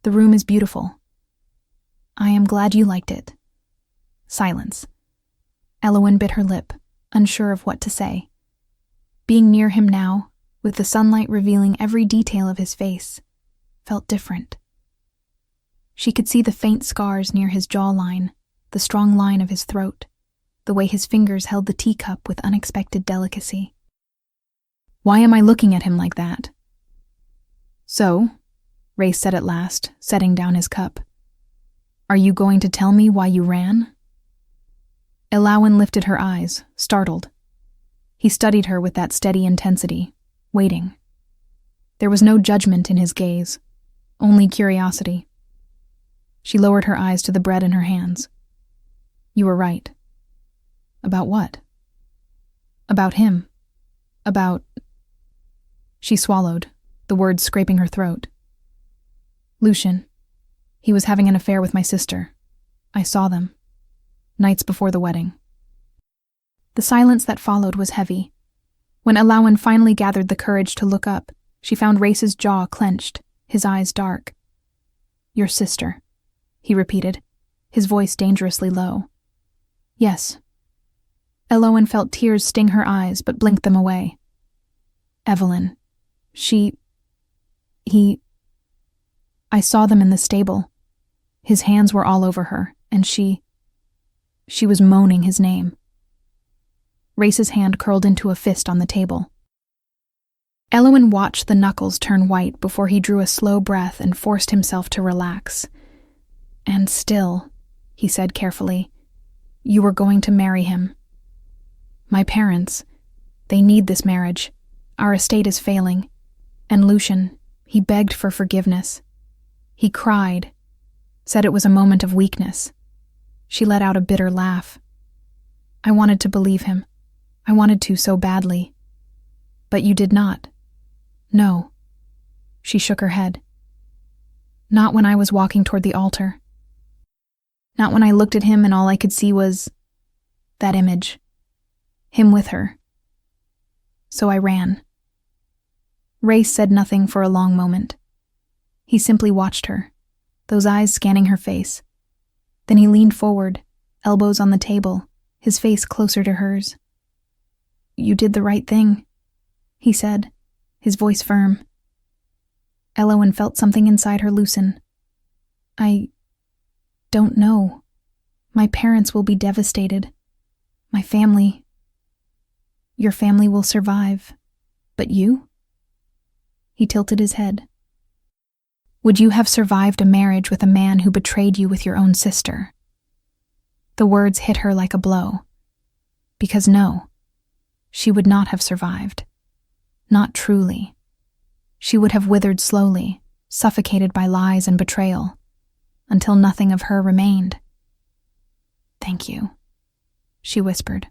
"The room is beautiful." "I am glad you liked it." Silence. Elowen bit her lip, unsure of what to say. Being near him now, with the sunlight revealing every detail of his face, felt different. She could see the faint scars near his jawline, the strong line of his throat, the way his fingers held the teacup with unexpected delicacy. "Why am I looking at him like that?" "So," Rhaice said at last, setting down his cup, "are you going to tell me why you ran?" Elowen lifted her eyes, startled. He studied her with that steady intensity, waiting. There was no judgment in his gaze, only curiosity. She lowered her eyes to the bread in her hands. You were right. About what? About him. About... She swallowed, the words scraping her throat. Lucian. He was having an affair with my sister. I saw them. Nights before the wedding. The silence that followed was heavy. When Elowen finally gathered the courage to look up, she found Rhais's jaw clenched, his eyes dark. Your sister, he repeated, his voice dangerously low. Yes. Elowen felt tears sting her eyes but blinked them away. Evelyn. I saw them in the stable. His hands were all over her, and she was moaning his name. Rhais's hand curled into a fist on the table. Elowen watched the knuckles turn white before he drew a slow breath and forced himself to relax. And still, he said carefully, you were going to marry him. My parents, they need this marriage. Our estate is failing. And Lucian, he begged for forgiveness. He cried, said it was a moment of weakness. She let out a bitter laugh. I wanted to believe him. I wanted to so badly. But you did not. No. She shook her head. Not when I was walking toward the altar. Not when I looked at him and all I could see was that image. Him with her. So I ran. Rhaice said nothing for a long moment. He simply watched her, those eyes scanning her face. Then he leaned forward, elbows on the table, his face closer to hers. You did the right thing, he said, his voice firm. Elowen felt something inside her loosen. I don't know. My parents will be devastated. My family. Your family will survive. But you? He tilted his head. Would you have survived a marriage with a man who betrayed you with your own sister? The words hit her like a blow. Because no, she would not have survived. Not truly. She would have withered slowly, suffocated by lies and betrayal, until nothing of her remained. Thank you, she whispered.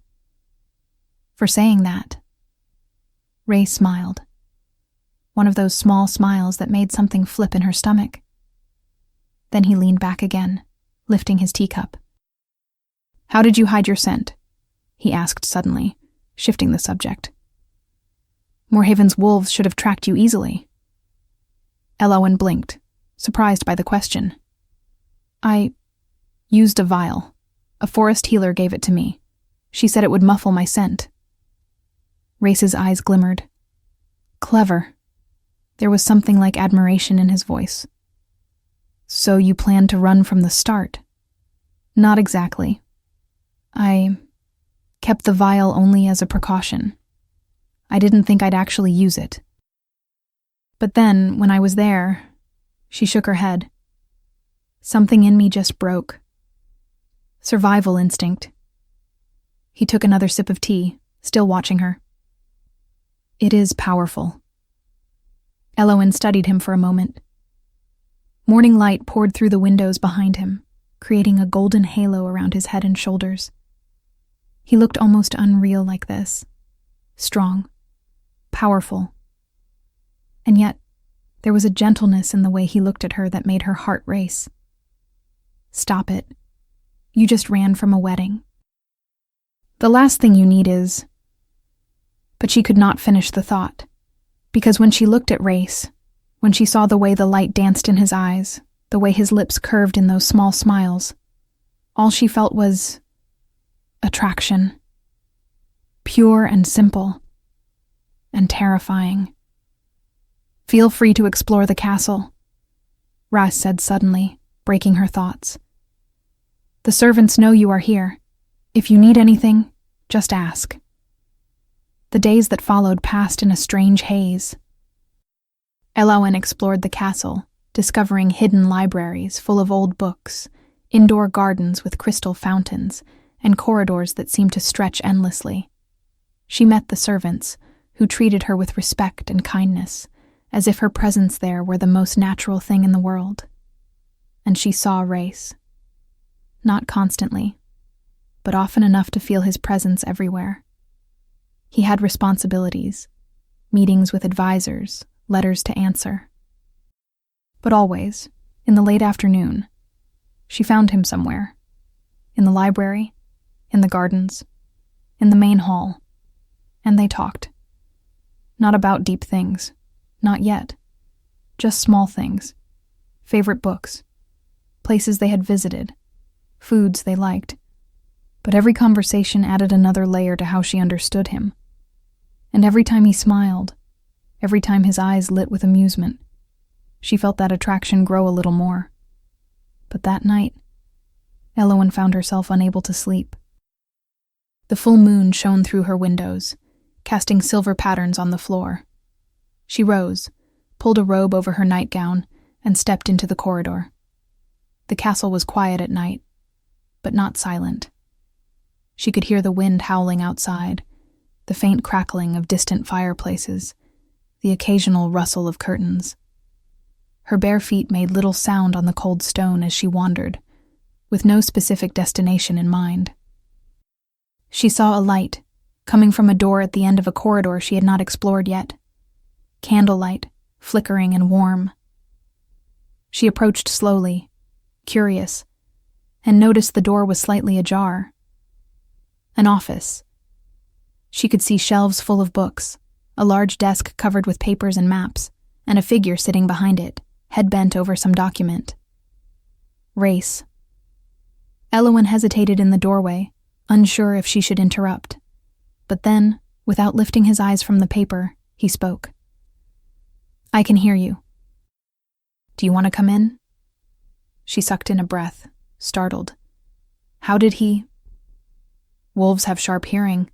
For saying that. Rhaice smiled. One of those small smiles that made something flip in her stomach. Then he leaned back again, lifting his teacup. How did you hide your scent? He asked suddenly, shifting the subject. Moorhaven's wolves should have tracked you easily. Elowen blinked, surprised by the question. I used a vial. A forest healer gave it to me. She said it would muffle my scent. Rhais's eyes glimmered. Clever. There was something like admiration in his voice. So you planned to run from the start? Not exactly. I kept the vial only as a precaution. I didn't think I'd actually use it. But then, when I was there, she shook her head. Something in me just broke. Survival instinct. He took another sip of tea, still watching her. It is powerful. Elowen studied him for a moment. Morning light poured through the windows behind him, creating a golden halo around his head and shoulders. He looked almost unreal like this. Strong. Powerful. And yet, there was a gentleness in the way he looked at her that made her heart race. Stop it. You just ran from a wedding. The last thing you need is... But she could not finish the thought. Because when she looked at Rhaice, when she saw the way the light danced in his eyes, the way his lips curved in those small smiles, all she felt was attraction. Pure and simple. And terrifying. Feel free to explore the castle, Rhaice said suddenly, breaking her thoughts. The servants know you are here. If you need anything, just ask. The days that followed passed in a strange haze. Elowen explored the castle, discovering hidden libraries full of old books, indoor gardens with crystal fountains, and corridors that seemed to stretch endlessly. She met the servants, who treated her with respect and kindness, as if her presence there were the most natural thing in the world. And she saw Rhaice. Not constantly, but often enough to feel his presence everywhere. He had responsibilities, meetings with advisors, letters to answer. But always, in the late afternoon, she found him somewhere. In the library, in the gardens, in the main hall, and they talked. Not about deep things, not yet. Just small things. Favorite books, places they had visited, foods they liked. But every conversation added another layer to how she understood him. And every time he smiled, every time his eyes lit with amusement, she felt that attraction grow a little more. But that night, Elowen found herself unable to sleep. The full moon shone through her windows, casting silver patterns on the floor. She rose, pulled a robe over her nightgown, and stepped into the corridor. The castle was quiet at night, but not silent. She could hear the wind howling outside, the faint crackling of distant fireplaces, the occasional rustle of curtains. Her bare feet made little sound on the cold stone as she wandered, with no specific destination in mind. She saw a light, coming from a door at the end of a corridor she had not explored yet. Candlelight, flickering and warm. She approached slowly, curious, and noticed the door was slightly ajar. An office. She could see shelves full of books, a large desk covered with papers and maps, and a figure sitting behind it, head bent over some document. Rhaice. Elowen hesitated in the doorway, unsure if she should interrupt. But then, without lifting his eyes from the paper, he spoke. "I can hear you. Do you want to come in?" She sucked in a breath, startled. How did he? "Wolves have sharp hearing,"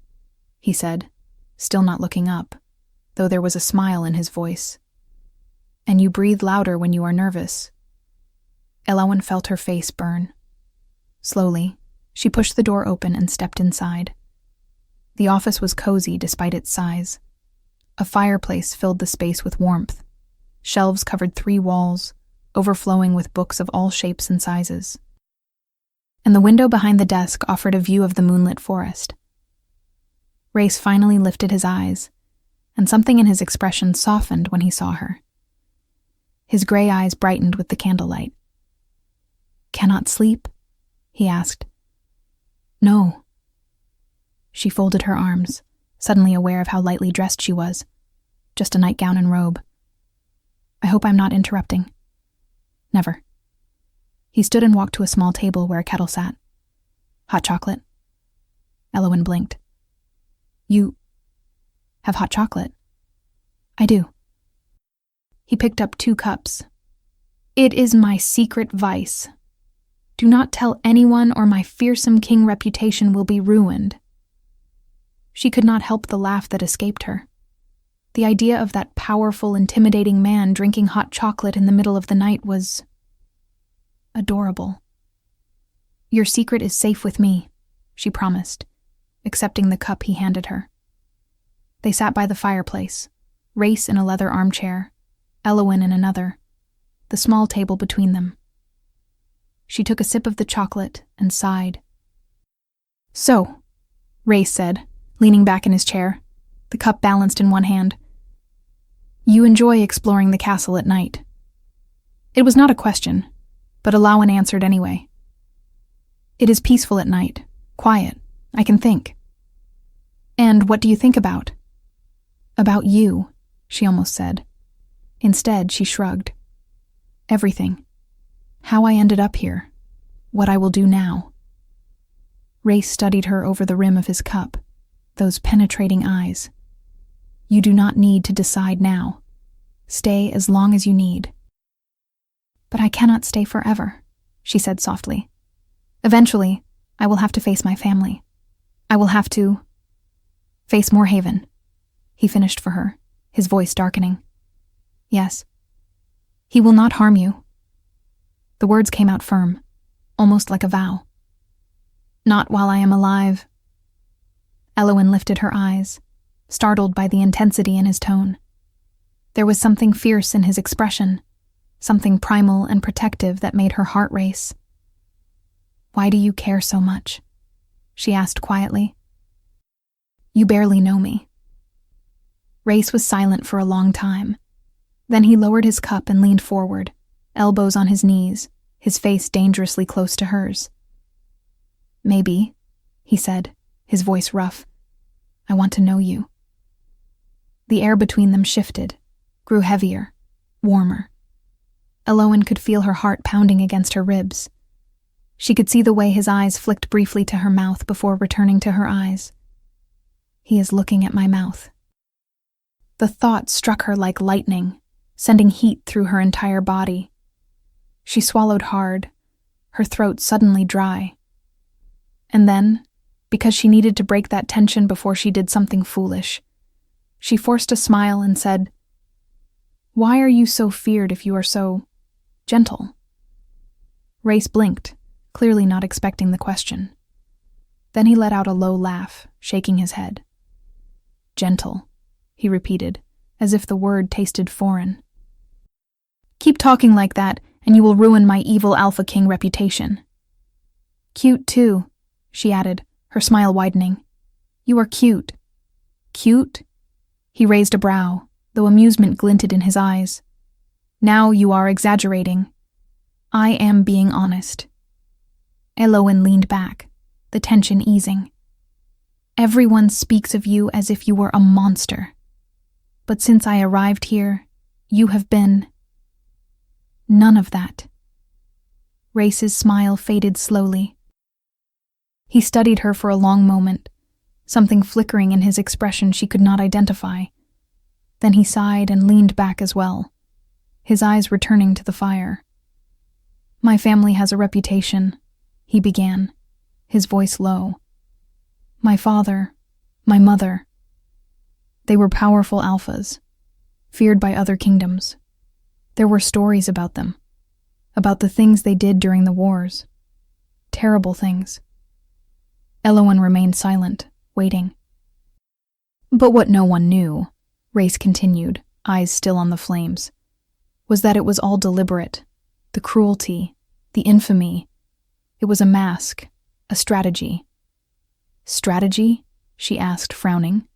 he said, still not looking up, though there was a smile in his voice. "And you breathe louder when you are nervous." Elowen felt her face burn. Slowly, she pushed the door open and stepped inside. The office was cozy despite its size. A fireplace filled the space with warmth. Shelves covered 3 walls, overflowing with books of all shapes and sizes. And the window behind the desk offered a view of the moonlit forest. Rhaice finally lifted his eyes, and something in his expression softened when he saw her. His gray eyes brightened with the candlelight. "Cannot sleep?" he asked. "No." She folded her arms, suddenly aware of how lightly dressed she was. Just a nightgown and robe. "I hope I'm not interrupting." "Never." He stood and walked to a small table where a kettle sat. "Hot chocolate?" Elowen blinked. "You have hot chocolate?" "I do." He picked up 2 cups. "It is my secret vice. Do not tell anyone or my fearsome king reputation will be ruined." She could not help the laugh that escaped her. The idea of that powerful, intimidating man drinking hot chocolate in the middle of the night was adorable. "Your secret is safe with me," she promised, accepting the cup he handed her. They sat by the fireplace, Rhaice in a leather armchair, Elowen in another, the small table between them. She took a sip of the chocolate and sighed. "So," Rhaice said, leaning back in his chair, the cup balanced in one hand, "you enjoy exploring the castle at night." It was not a question, but Elowen answered anyway. "It is peaceful at night, quiet, I can think." "And what do you think about?" "About you," she almost said. Instead, she shrugged. "Everything. How I ended up here. What I will do now." Rhaice studied her over the rim of his cup, those penetrating eyes. "You do not need to decide now. Stay as long as you need." "But I cannot stay forever," she said softly. "Eventually, I will have to face my family. I will have to face Moorhaven," he finished for her, his voice darkening. "Yes. He will not harm you." The words came out firm, almost like a vow. Not while I am alive. Elowen lifted her eyes, startled by the intensity in his tone. There was something fierce in his expression, something primal and protective that made her heart race. "Why do you care so much?" she asked quietly. "You barely know me." Rhaice was silent for a long time. Then he lowered his cup and leaned forward, elbows on his knees, his face dangerously close to hers. "Maybe," he said, his voice rough. "I want to know you." The air between them shifted, grew heavier, warmer. Elowen could feel her heart pounding against her ribs. She could see the way his eyes flicked briefly to her mouth before returning to her eyes. He is looking at my mouth. The thought struck her like lightning, sending heat through her entire body. She swallowed hard, her throat suddenly dry. And then, because she needed to break that tension before she did something foolish, she forced a smile and said, "Why are you so feared if you are so gentle?" Rhaice blinked, clearly not expecting the question. Then he let out a low laugh, shaking his head. "Gentle," he repeated, as if the word tasted foreign. "Keep talking like that, and you will ruin my evil Alpha King reputation." "Cute, too," she added, her smile widening. "You are cute." "Cute?" He raised a brow, though amusement glinted in his eyes. "Now you are exaggerating. I am being honest." Elowen leaned back, the tension easing. "Everyone speaks of you as if you were a monster. But since I arrived here, you have been none of that." Rhaice's smile faded slowly. He studied her for a long moment, something flickering in his expression she could not identify. Then he sighed and leaned back as well, his eyes returning to the fire. "My family has a reputation," he began, his voice low. "My father, my mother. They were powerful alphas, feared by other kingdoms. There were stories about them, about the things they did during the wars. Terrible things." Elowen remained silent, waiting. "But what no one knew," Rhaice continued, eyes still on the flames, "was that it was all deliberate. The cruelty, the infamy. It was a mask, a strategy." "Strategy?" she asked, frowning.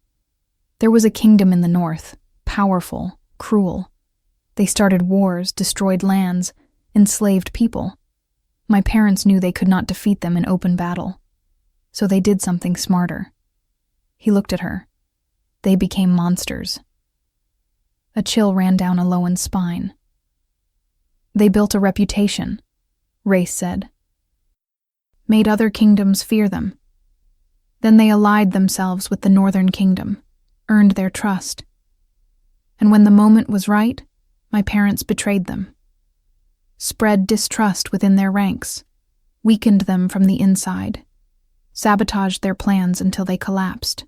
"There was a kingdom in the north, powerful, cruel. They started wars, destroyed lands, enslaved people. My parents knew they could not defeat them in open battle. So they did something smarter." He looked at her. "They became monsters." A chill ran down Elowen's spine. "They built a reputation," Rhaice said. "Made other kingdoms fear them. Then they allied themselves with the Northern Kingdom, earned their trust. And when the moment was right, my parents betrayed them. Spread distrust within their ranks, weakened them from the inside, sabotaged their plans until they collapsed."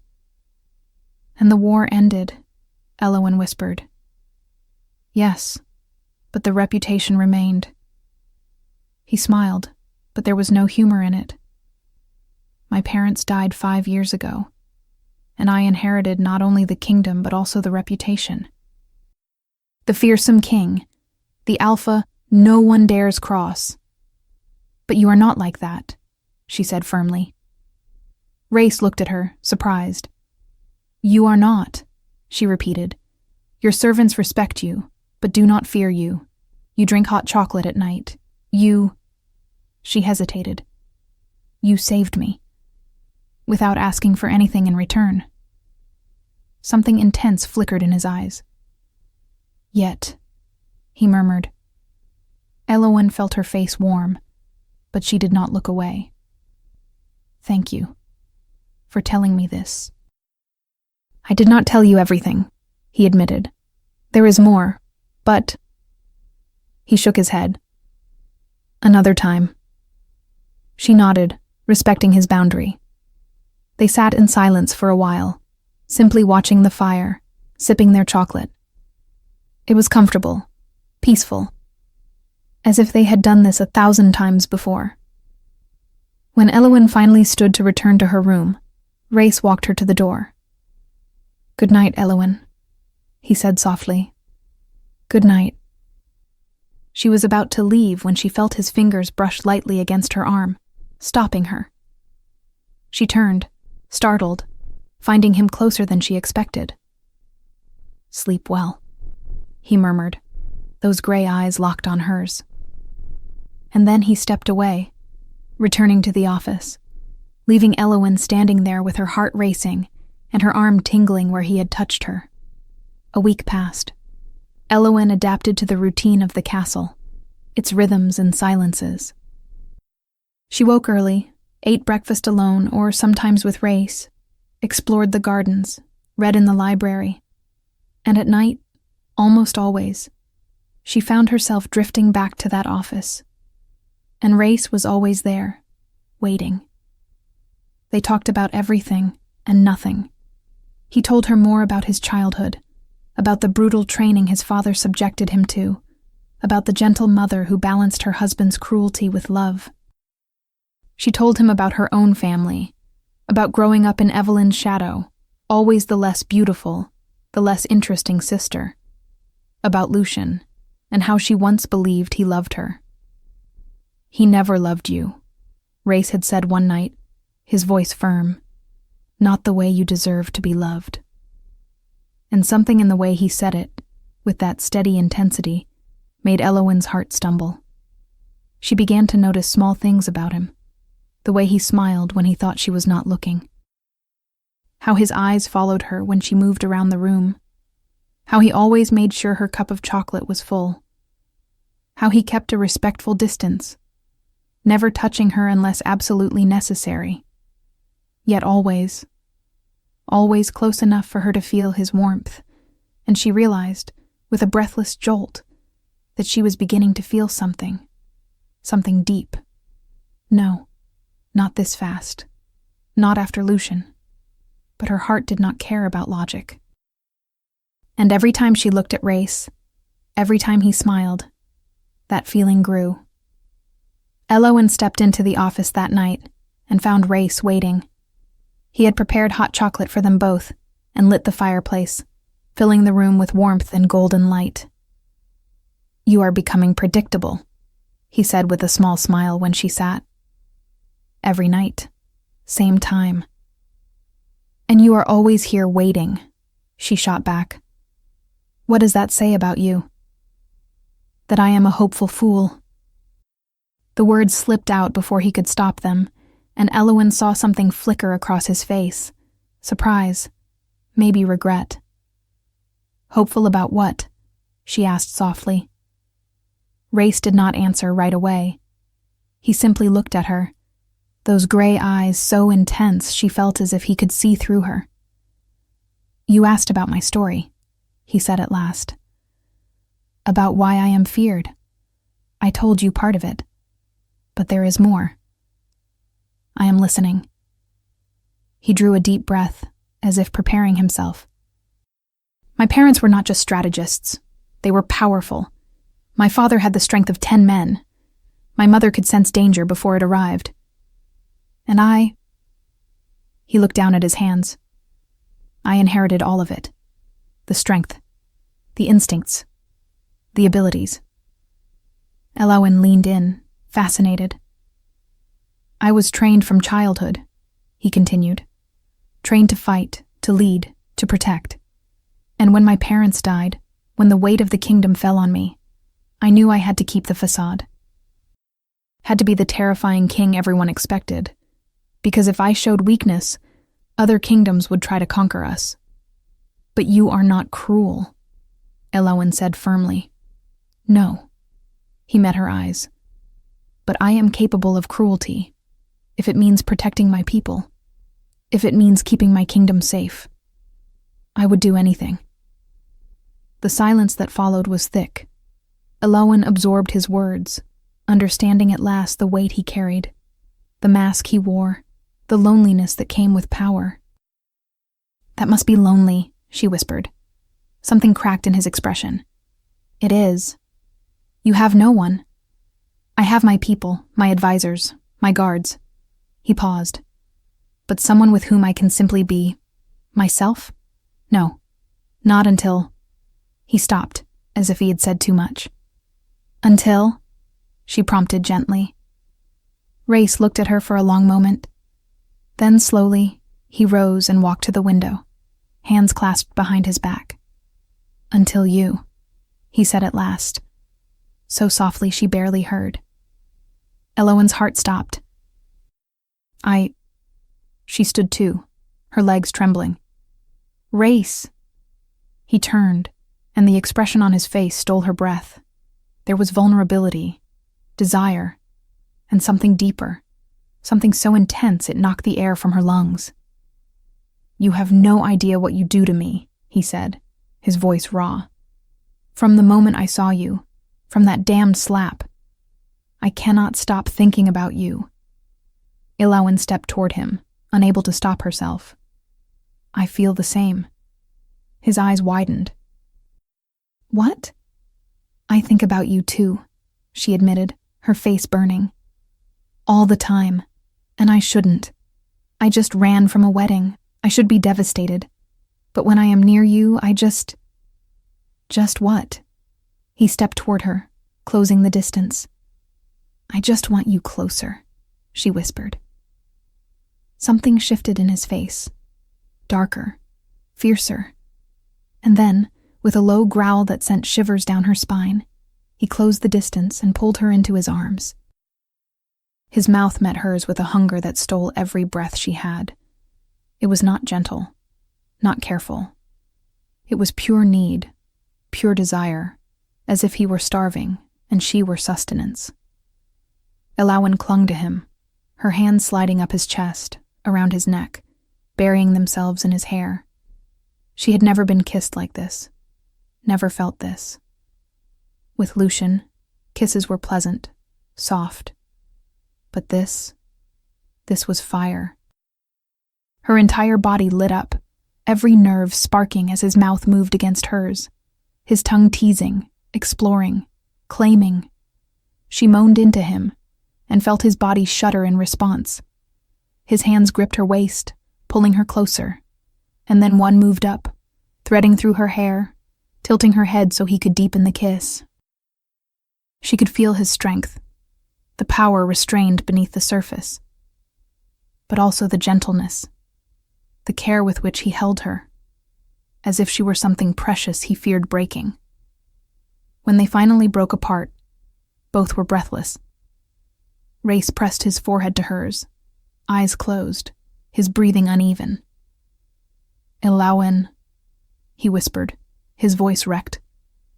"And the war ended," Elowen whispered. "Yes, but the reputation remained." He smiled, but there was no humor in it. "My parents died 5 years ago, and I inherited not only the kingdom but also the reputation. The fearsome king, the alpha no one dares cross. But you are not like that," she said firmly. Rhaice looked at her, surprised. "You are not," she repeated. "Your servants respect you, but do not fear you. You drink hot chocolate at night. You—" She hesitated. "You saved me. Without asking for anything in return." Something intense flickered in his eyes. "Yet," he murmured. Elowen felt her face warm, but she did not look away. "Thank you for telling me this." "I did not tell you everything," he admitted. "There is more, but—" He shook his head. "Another time." She nodded, respecting his boundary. They sat in silence for a while, simply watching the fire, sipping their chocolate. It was comfortable, peaceful, as if they had done this 1,000 times before. When Elowen finally stood to return to her room, Rhaice walked her to the door. "Good night, Elowen," he said softly. "Good night." She was about to leave when she felt his fingers brush lightly against her arm, stopping her. She turned, startled, finding him closer than she expected. "Sleep well," he murmured, those gray eyes locked on hers. And then he stepped away, returning to the office, leaving Elowen standing there with her heart racing and her arm tingling where he had touched her. A week passed. Elowen adapted to the routine of the castle, its rhythms and silences. She woke early, ate breakfast alone or sometimes with Rhaice, explored the gardens, read in the library, and at night, almost always, she found herself drifting back to that office. And Rhaice was always there, waiting. They talked about everything and nothing. He told her more about his childhood, about the brutal training his father subjected him to, about the gentle mother who balanced her husband's cruelty with love. She told him about her own family, about growing up in Evelyn's shadow, always the less beautiful, the less interesting sister, about Lucien, and how she once believed he loved her. "He never loved you," Rhaice had said one night, his voice firm. "Not the way you deserve to be loved." And something in the way he said it, with that steady intensity, made Elowen's heart stumble. She began to notice small things about him, the way he smiled when he thought she was not looking, how his eyes followed her when she moved around the room, how he always made sure her cup of chocolate was full, how he kept a respectful distance, never touching her unless absolutely necessary, yet always close enough for her to feel his warmth, and she realized, with a breathless jolt, that she was beginning to feel something deep. No, not this fast, not after Lucien, but her heart did not care about logic. And every time she looked at Rhaice, every time he smiled, that feeling grew. Elowen stepped into the office that night and found Rhaice waiting. He had prepared hot chocolate for them both and lit the fireplace, filling the room with warmth and golden light. "You are becoming predictable," he said with a small smile when she sat. "Every night, same time." "And you are always here waiting," she shot back. "What does that say about you?" "That I am a hopeful fool." The words slipped out before he could stop them, and Elowen saw something flicker across his face. Surprise, maybe regret. "Hopeful about what?" she asked softly. Rhaice did not answer right away. He simply looked at her, those gray eyes so intense she felt as if he could see through her. "You asked about my story," he said at last. "About why I am feared. I told you part of it. But there is more. I am listening." He drew a deep breath, as if preparing himself. "My parents were not just strategists. They were powerful. My father had the strength of 10 men. My mother could sense danger before it arrived. And I..." He looked down at his hands. "I inherited all of it. The strength, the instincts, the abilities." Elowen leaned in, fascinated. "I was trained from childhood," he continued. "Trained to fight, to lead, to protect. And when my parents died, when the weight of the kingdom fell on me, I knew I had to keep the facade. Had to be the terrifying king everyone expected, because if I showed weakness, other kingdoms would try to conquer us. But you are not cruel," Elowen said firmly. "No." He met her eyes. "But I am capable of cruelty, if it means protecting my people, if it means keeping my kingdom safe. I would do anything." The silence that followed was thick. Elowen absorbed his words, understanding at last the weight he carried, the mask he wore, the loneliness that came with power. "That must be lonely," she whispered. Something cracked in his expression. "It is. You have no one." "I have my people, my advisors, my guards. He paused. But someone with whom I can simply be myself? No, not until... He stopped, as if he had said too much. Until? She prompted gently. Rhaice looked at her for a long moment. Then slowly, he rose and walked to the window, hands clasped behind his back. Until you, he said at last, so softly she barely heard. Elowen's heart stopped. She stood too, her legs trembling. Rhaice! He turned, and the expression on his face stole her breath. There was vulnerability, desire, and something deeper, something so intense it knocked the air from her lungs. You have no idea what you do to me, he said, his voice raw. From the moment I saw you, from that damned slap, I cannot stop thinking about you. Elowen stepped toward him, unable to stop herself. I feel the same. His eyes widened. What? I think about you too, she admitted, her face burning. All the time. And I shouldn't. I just ran from a wedding. I should be devastated. But when I am near you, I just... Just what? He stepped toward her, closing the distance. I just want you closer, she whispered. Something shifted in his face. Darker, fiercer. And then, with a low growl that sent shivers down her spine, he closed the distance and pulled her into his arms. His mouth met hers with a hunger that stole every breath she had. It was not gentle, not careful. It was pure need, pure desire, as if he were starving and she were sustenance. Elowen clung to him, her hands sliding up his chest, around his neck, burying themselves in his hair. She had never been kissed like this, never felt this. With Lucian, kisses were pleasant, soft. But this was fire. Her entire body lit up, every nerve sparking as his mouth moved against hers, his tongue teasing, exploring, claiming. She moaned into him and felt his body shudder in response. His hands gripped her waist, pulling her closer, and then one moved up, threading through her hair, tilting her head so he could deepen the kiss. She could feel his strength, the power restrained beneath the surface, but also the gentleness, the care with which he held her, as if she were something precious he feared breaking. When they finally broke apart, both were breathless. Rhaice pressed his forehead to hers, eyes closed, his breathing uneven. Elowen, he whispered, his voice wrecked.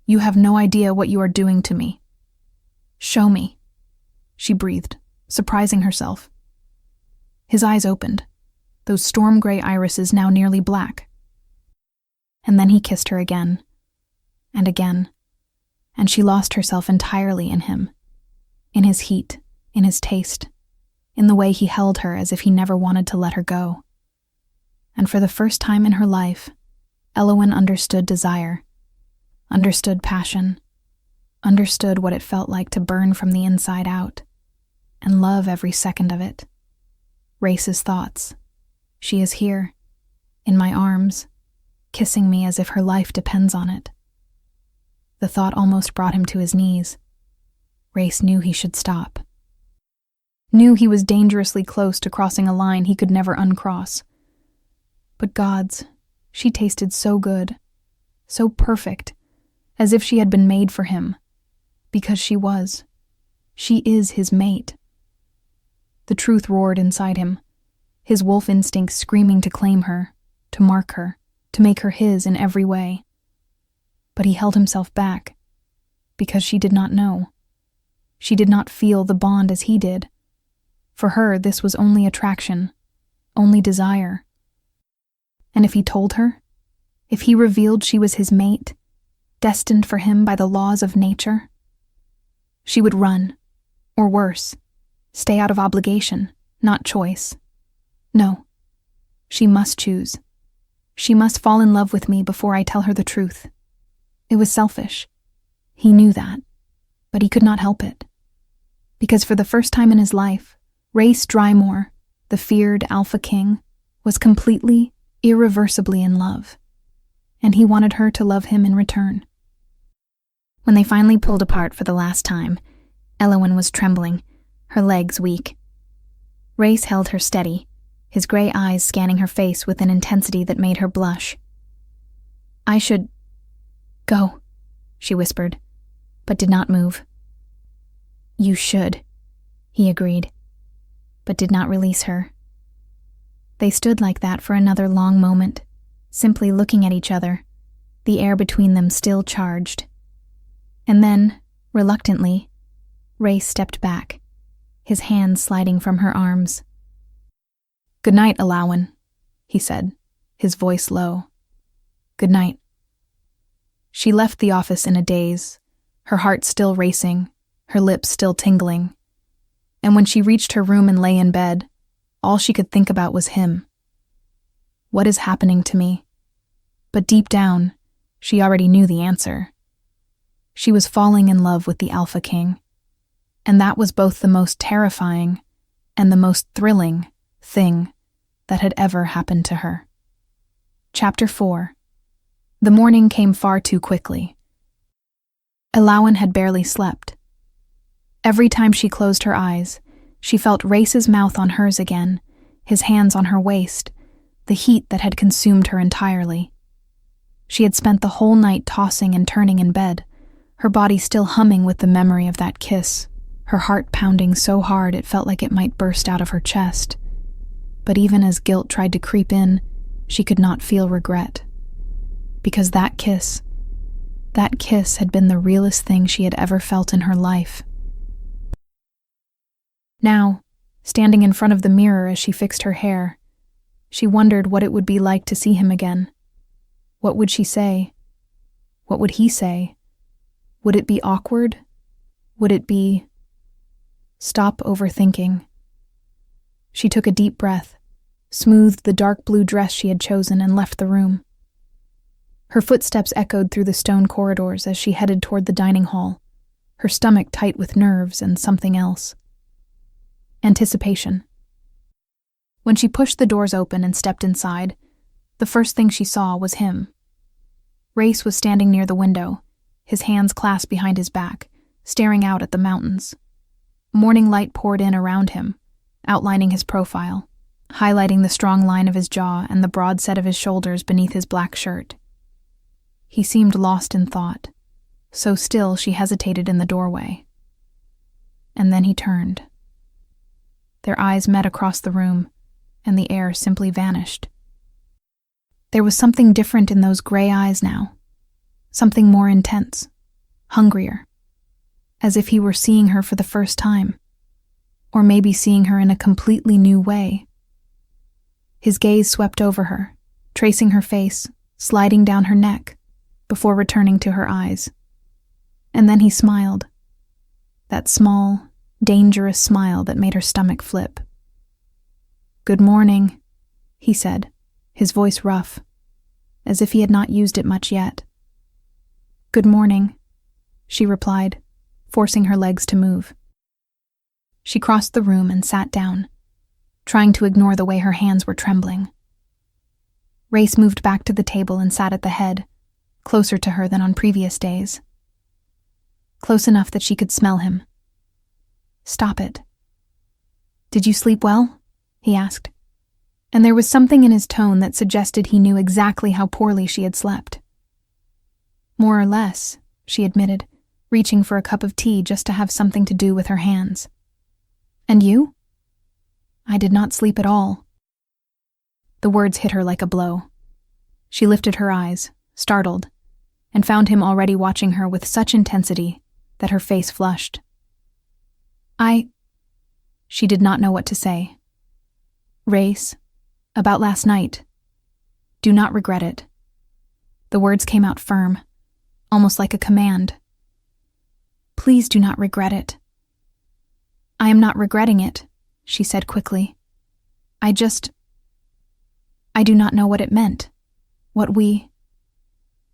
You have no idea what you are doing to me. Show me, she breathed, surprising herself. His eyes opened, those storm-gray irises now nearly black. And then he kissed her again, and she lost herself entirely in him, in his heat, in his taste, in the way he held her as if he never wanted to let her go. And for the first time in her life, Elowen understood desire, understood passion, understood what it felt like to burn from the inside out, and love every second of it. Rhaice's thoughts. She is here, in my arms, kissing me as if her life depends on it. The thought almost brought him to his knees. Rhaice knew he should stop. Knew he was dangerously close to crossing a line he could never uncross. But gods, she tasted so good, so perfect, as if she had been made for him, because she was. She is his mate. The truth roared inside him, his wolf instinct screaming to claim her, to mark her, to make her his in every way. But he held himself back, because she did not know. She did not feel the bond as he did. For her, this was only attraction, only desire. And if he told her, if he revealed she was his mate, destined for him by the laws of nature, she would run, or worse, stay out of obligation, not choice. No, she must choose. She must fall in love with me before I tell her the truth. It was selfish. He knew that, but he could not help it. Because for the first time in his life, Rhaice Drimore, the feared Alpha King, was completely, irreversibly in love, and he wanted her to love him in return. When they finally pulled apart for the last time, Elowen was trembling, her legs weak. Rhaice held her steady, his gray eyes scanning her face with an intensity that made her blush. "I should go," she whispered, but did not move. "You should," he agreed, but did not release her. They stood like that for another long moment, simply looking at each other, the air between them still charged. And then, reluctantly, Rhaice stepped back, his hands sliding from her arms. "Good night, Elowen," he said, his voice low. "Good night." She left the office in a daze, her heart still racing, her lips still tingling. And when she reached her room and lay in bed, all she could think about was him. What is happening to me? But deep down, she already knew the answer. She was falling in love with the Alpha King, and that was both the most terrifying and the most thrilling thing that had ever happened to her. Chapter 4. The morning came far too quickly. Elowen had barely slept. Every time she closed her eyes, she felt Rhais's mouth on hers again, his hands on her waist, the heat that had consumed her entirely. She had spent the whole night tossing and turning in bed, her body still humming with the memory of that kiss, her heart pounding so hard it felt like it might burst out of her chest. But even as guilt tried to creep in, she could not feel regret. Because that kiss had been the realest thing she had ever felt in her life. Now, standing in front of the mirror as she fixed her hair, she wondered what it would be like to see him again. What would she say? What would he say? Would it be awkward? Would it be... Stop overthinking. She took a deep breath, smoothed the dark blue dress she had chosen, and left the room. Her footsteps echoed through the stone corridors as she headed toward the dining hall, her stomach tight with nerves and something else. Anticipation. When she pushed the doors open and stepped inside, the first thing she saw was him. Rhaice was standing near the window, his hands clasped behind his back, staring out at the mountains. Morning light poured in around him, outlining his profile, highlighting the strong line of his jaw and the broad set of his shoulders beneath his black shirt. He seemed lost in thought, so still she hesitated in the doorway. And then he turned. Their eyes met across the room, and the air simply vanished. There was something different in those gray eyes now, something more intense, hungrier, as if he were seeing her for the first time, or maybe seeing her in a completely new way. His gaze swept over her, tracing her face, sliding down her neck, before returning to her eyes. And then he smiled, that small, dangerous smile that made her stomach flip. "Good morning," he said, his voice rough, as if he had not used it much yet. "Good morning," she replied, forcing her legs to move. She crossed the room and sat down, trying to ignore the way her hands were trembling. Rhaice moved back to the table and sat at the head, closer to her than on previous days. Close enough that she could smell him. "Stop it." "Did you sleep well?" he asked, and there was something in his tone that suggested he knew exactly how poorly she had slept. "More or less," she admitted, reaching for a cup of tea just to have something to do with her hands. "And you?" "I did not sleep at all." The words hit her like a blow. She lifted her eyes, startled, and found him already watching her with such intensity that her face flushed. She did not know what to say. "Rhaice, about last night. Do not regret it." The words came out firm, almost like a command. "Please do not regret it." "I am not regretting it," she said quickly. I do not know what it meant. What we..."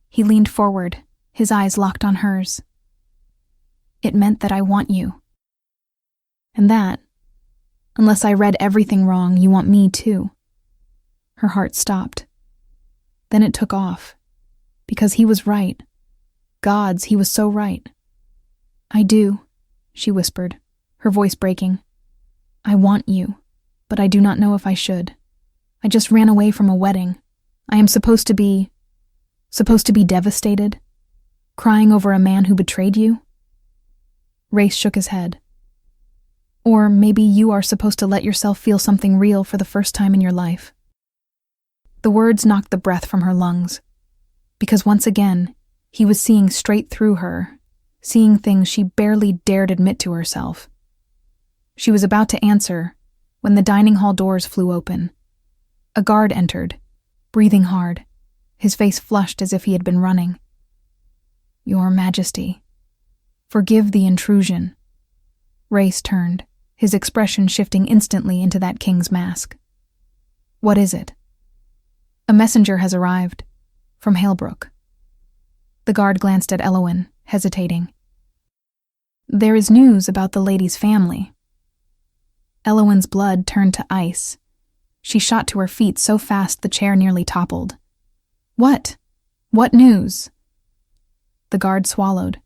He leaned forward, his eyes locked on hers. "It meant that I want you." And that Unless I read everything wrong, you want me too. Her heart stopped. Then it took off. Because he was right. Gods, he was so right. I do, she whispered, her voice breaking. I want you, but I do not know if I should. I just ran away from a wedding. I am supposed to be devastated? Crying over a man who betrayed you? Rhaice shook his head. Or maybe you are supposed to let yourself feel something real for the first time in your life. The words knocked the breath from her lungs, because once again, he was seeing straight through her, seeing things she barely dared admit to herself. She was about to answer when the dining hall doors flew open. A guard entered, breathing hard, his face flushed as if he had been running. Your Majesty, forgive the intrusion. Rhaice turned, his expression shifting instantly into that king's mask. What is it? A messenger has arrived, from Halebrook. The guard glanced at Elowen, hesitating. There is news about the lady's family. Elowen's blood turned to ice. She shot to her feet so fast the chair nearly toppled. What? What news? The guard swallowed.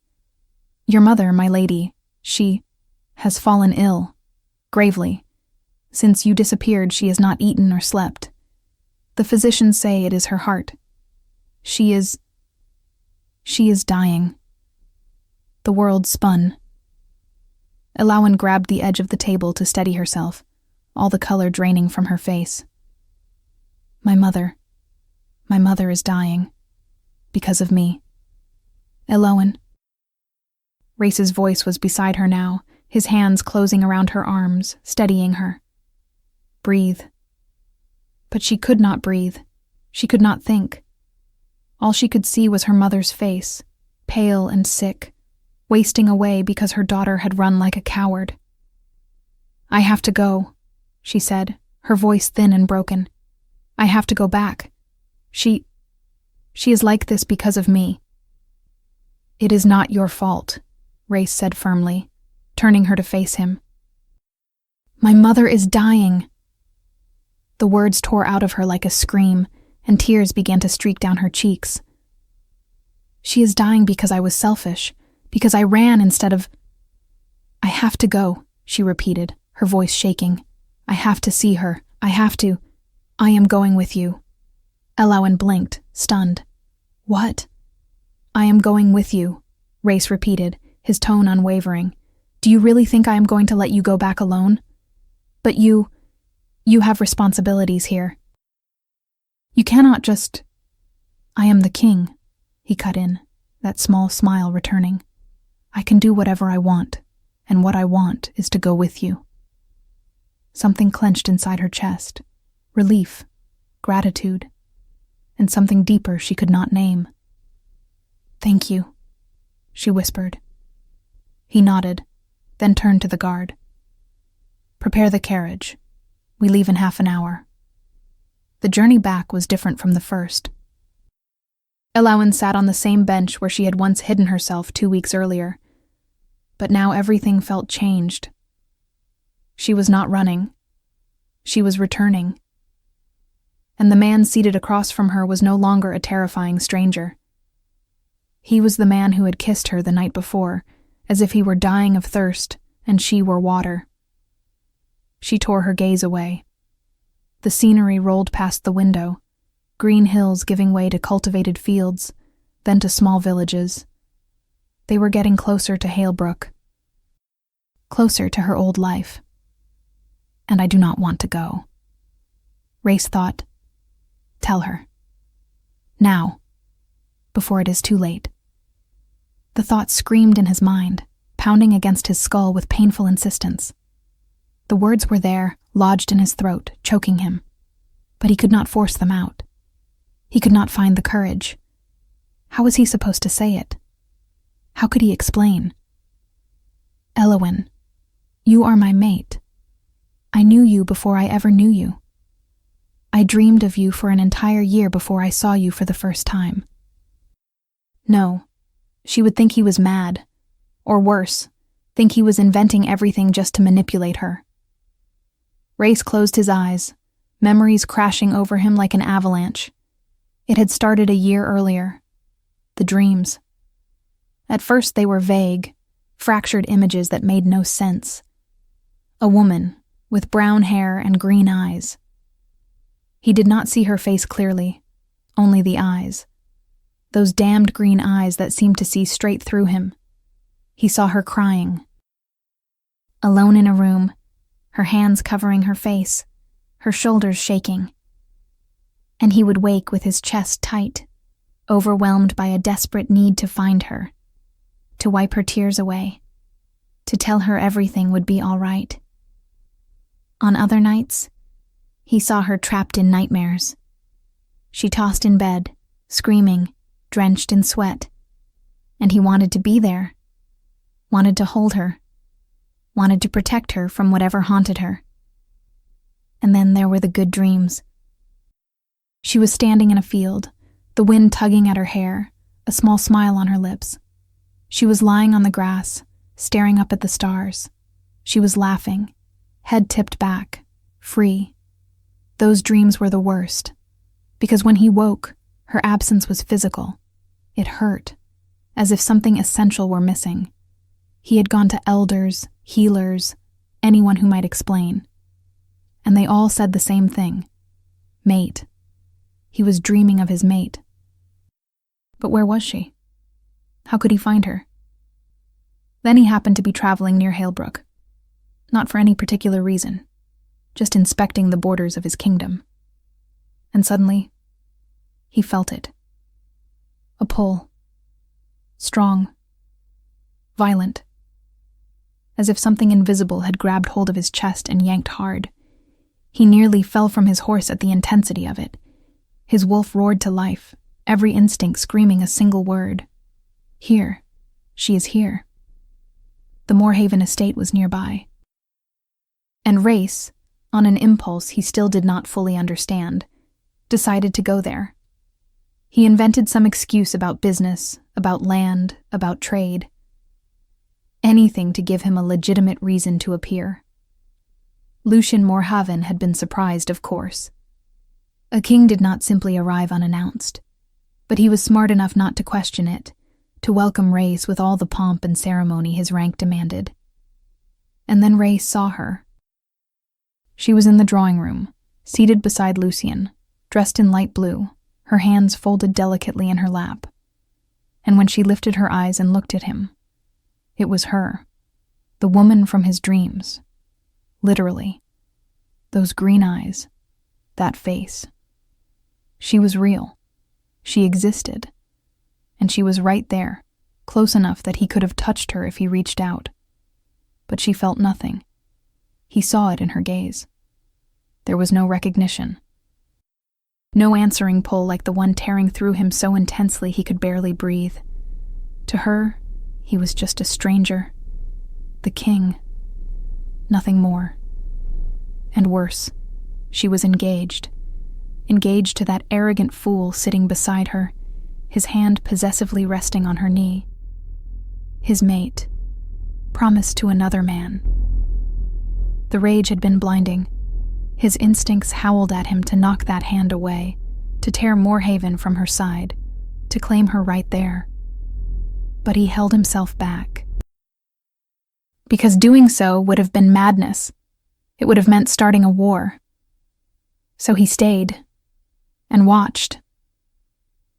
Your mother, my lady, she has fallen ill, gravely. Since you disappeared, she has not eaten or slept. The physicians say it is her heart. She is dying. The world spun. Elowen grabbed the edge of the table to steady herself, all the color draining from her face. My mother is dying. Because of me. Elowen. Rhace's voice was beside her now, his hands closing around her arms, steadying her. Breathe. But she could not breathe. She could not think. All she could see was her mother's face, pale and sick, wasting away because her daughter had run like a coward. I have to go, she said, her voice thin and broken. I have to go back. She is like this because of me. It is not your fault, Rhaice said firmly, turning her to face him. My mother is dying. The words tore out of her like a scream, and tears began to streak down her cheeks. She is dying because I was selfish, because I ran instead of... I have to go, she repeated, her voice shaking. I have to see her. I have to. I am going with you. Elowen blinked, stunned. What? I am going with you, Rhaice repeated, his tone unwavering. Do you really think I am going to let you go back alone? But you have responsibilities here. You cannot just... I am the king, he cut in, that small smile returning. I can do whatever I want, and what I want is to go with you. Something clenched inside her chest. Relief, gratitude, and something deeper she could not name. Thank you, she whispered. He nodded, then turned to the guard. Prepare the carriage. We leave in half an hour. The journey back was different from the first. Elowen sat on the same bench where she had once hidden herself 2 weeks earlier, but now everything felt changed. She was not running. She was returning. And the man seated across from her was no longer a terrifying stranger. He was the man who had kissed her the night before, as if he were dying of thirst and she were water. She tore her gaze away. The scenery rolled past the window, green hills giving way to cultivated fields, then to small villages. They were getting closer to Halebrook, closer to her old life. And I do not want to go. Rhaice thought, tell her. Now, before it is too late. The thought screamed in his mind, pounding against his skull with painful insistence. The words were there, lodged in his throat, choking him. But he could not force them out. He could not find the courage. How was he supposed to say it? How could he explain? Elowen, you are my mate. I knew you before I ever knew you. I dreamed of you for an entire year before I saw you for the first time. No, she would think he was mad. Or worse, think he was inventing everything just to manipulate her. Rhaice closed his eyes, memories crashing over him like an avalanche. It had started a year earlier. The dreams. At first they were vague, fractured images that made no sense. A woman, with brown hair and green eyes. He did not see her face clearly, only the eyes. Those damned green eyes that seemed to see straight through him. He saw her crying. Alone in a room, her hands covering her face, her shoulders shaking. And he would wake with his chest tight, overwhelmed by a desperate need to find her, to wipe her tears away, to tell her everything would be all right. On other nights, he saw her trapped in nightmares. She tossed in bed, screaming, drenched in sweat, and he wanted to be there, wanted to hold her, wanted to protect her from whatever haunted her. And then there were the good dreams. She was standing in a field, the wind tugging at her hair, a small smile on her lips. She was lying on the grass, staring up at the stars. She was laughing, head tipped back, free. Those dreams were the worst, because when he woke, her absence was physical. It hurt, as if something essential were missing. He had gone to elders, healers, anyone who might explain. And they all said the same thing. Mate. He was dreaming of his mate. But where was she? How could he find her? Then he happened to be traveling near Halebrook. Not for any particular reason, just inspecting the borders of his kingdom. And suddenly, he felt it. A pull. Strong. Violent. As if something invisible had grabbed hold of his chest and yanked hard. He nearly fell from his horse at the intensity of it. His wolf roared to life, every instinct screaming a single word. Here. She is here. The Moorhaven estate was nearby. And Rhaice, on an impulse he still did not fully understand, decided to go there. He invented some excuse about business, about land, about trade. Anything to give him a legitimate reason to appear. Lucien Moorhaven had been surprised, of course. A king did not simply arrive unannounced, but he was smart enough not to question it, to welcome Rhaice with all the pomp and ceremony his rank demanded. And then Rhaice saw her. She was in the drawing room, seated beside Lucien, dressed in light blue, her hands folded delicately in her lap. And when she lifted her eyes and looked at him, it was her, the woman from his dreams. Literally. Those green eyes, that face. She was real. She existed. And she was right there, close enough that he could have touched her if he reached out. But she felt nothing. He saw it in her gaze. There was no recognition. No answering pull like the one tearing through him so intensely he could barely breathe. To her, he was just a stranger. The king. Nothing more. And worse, she was engaged. Engaged to that arrogant fool sitting beside her, his hand possessively resting on her knee. His mate, promised to another man. The rage had been blinding. His instincts howled at him to knock that hand away, to tear Moorhaven from her side, to claim her right there. But he held himself back. Because doing so would have been madness. It would have meant starting a war. So he stayed, and watched.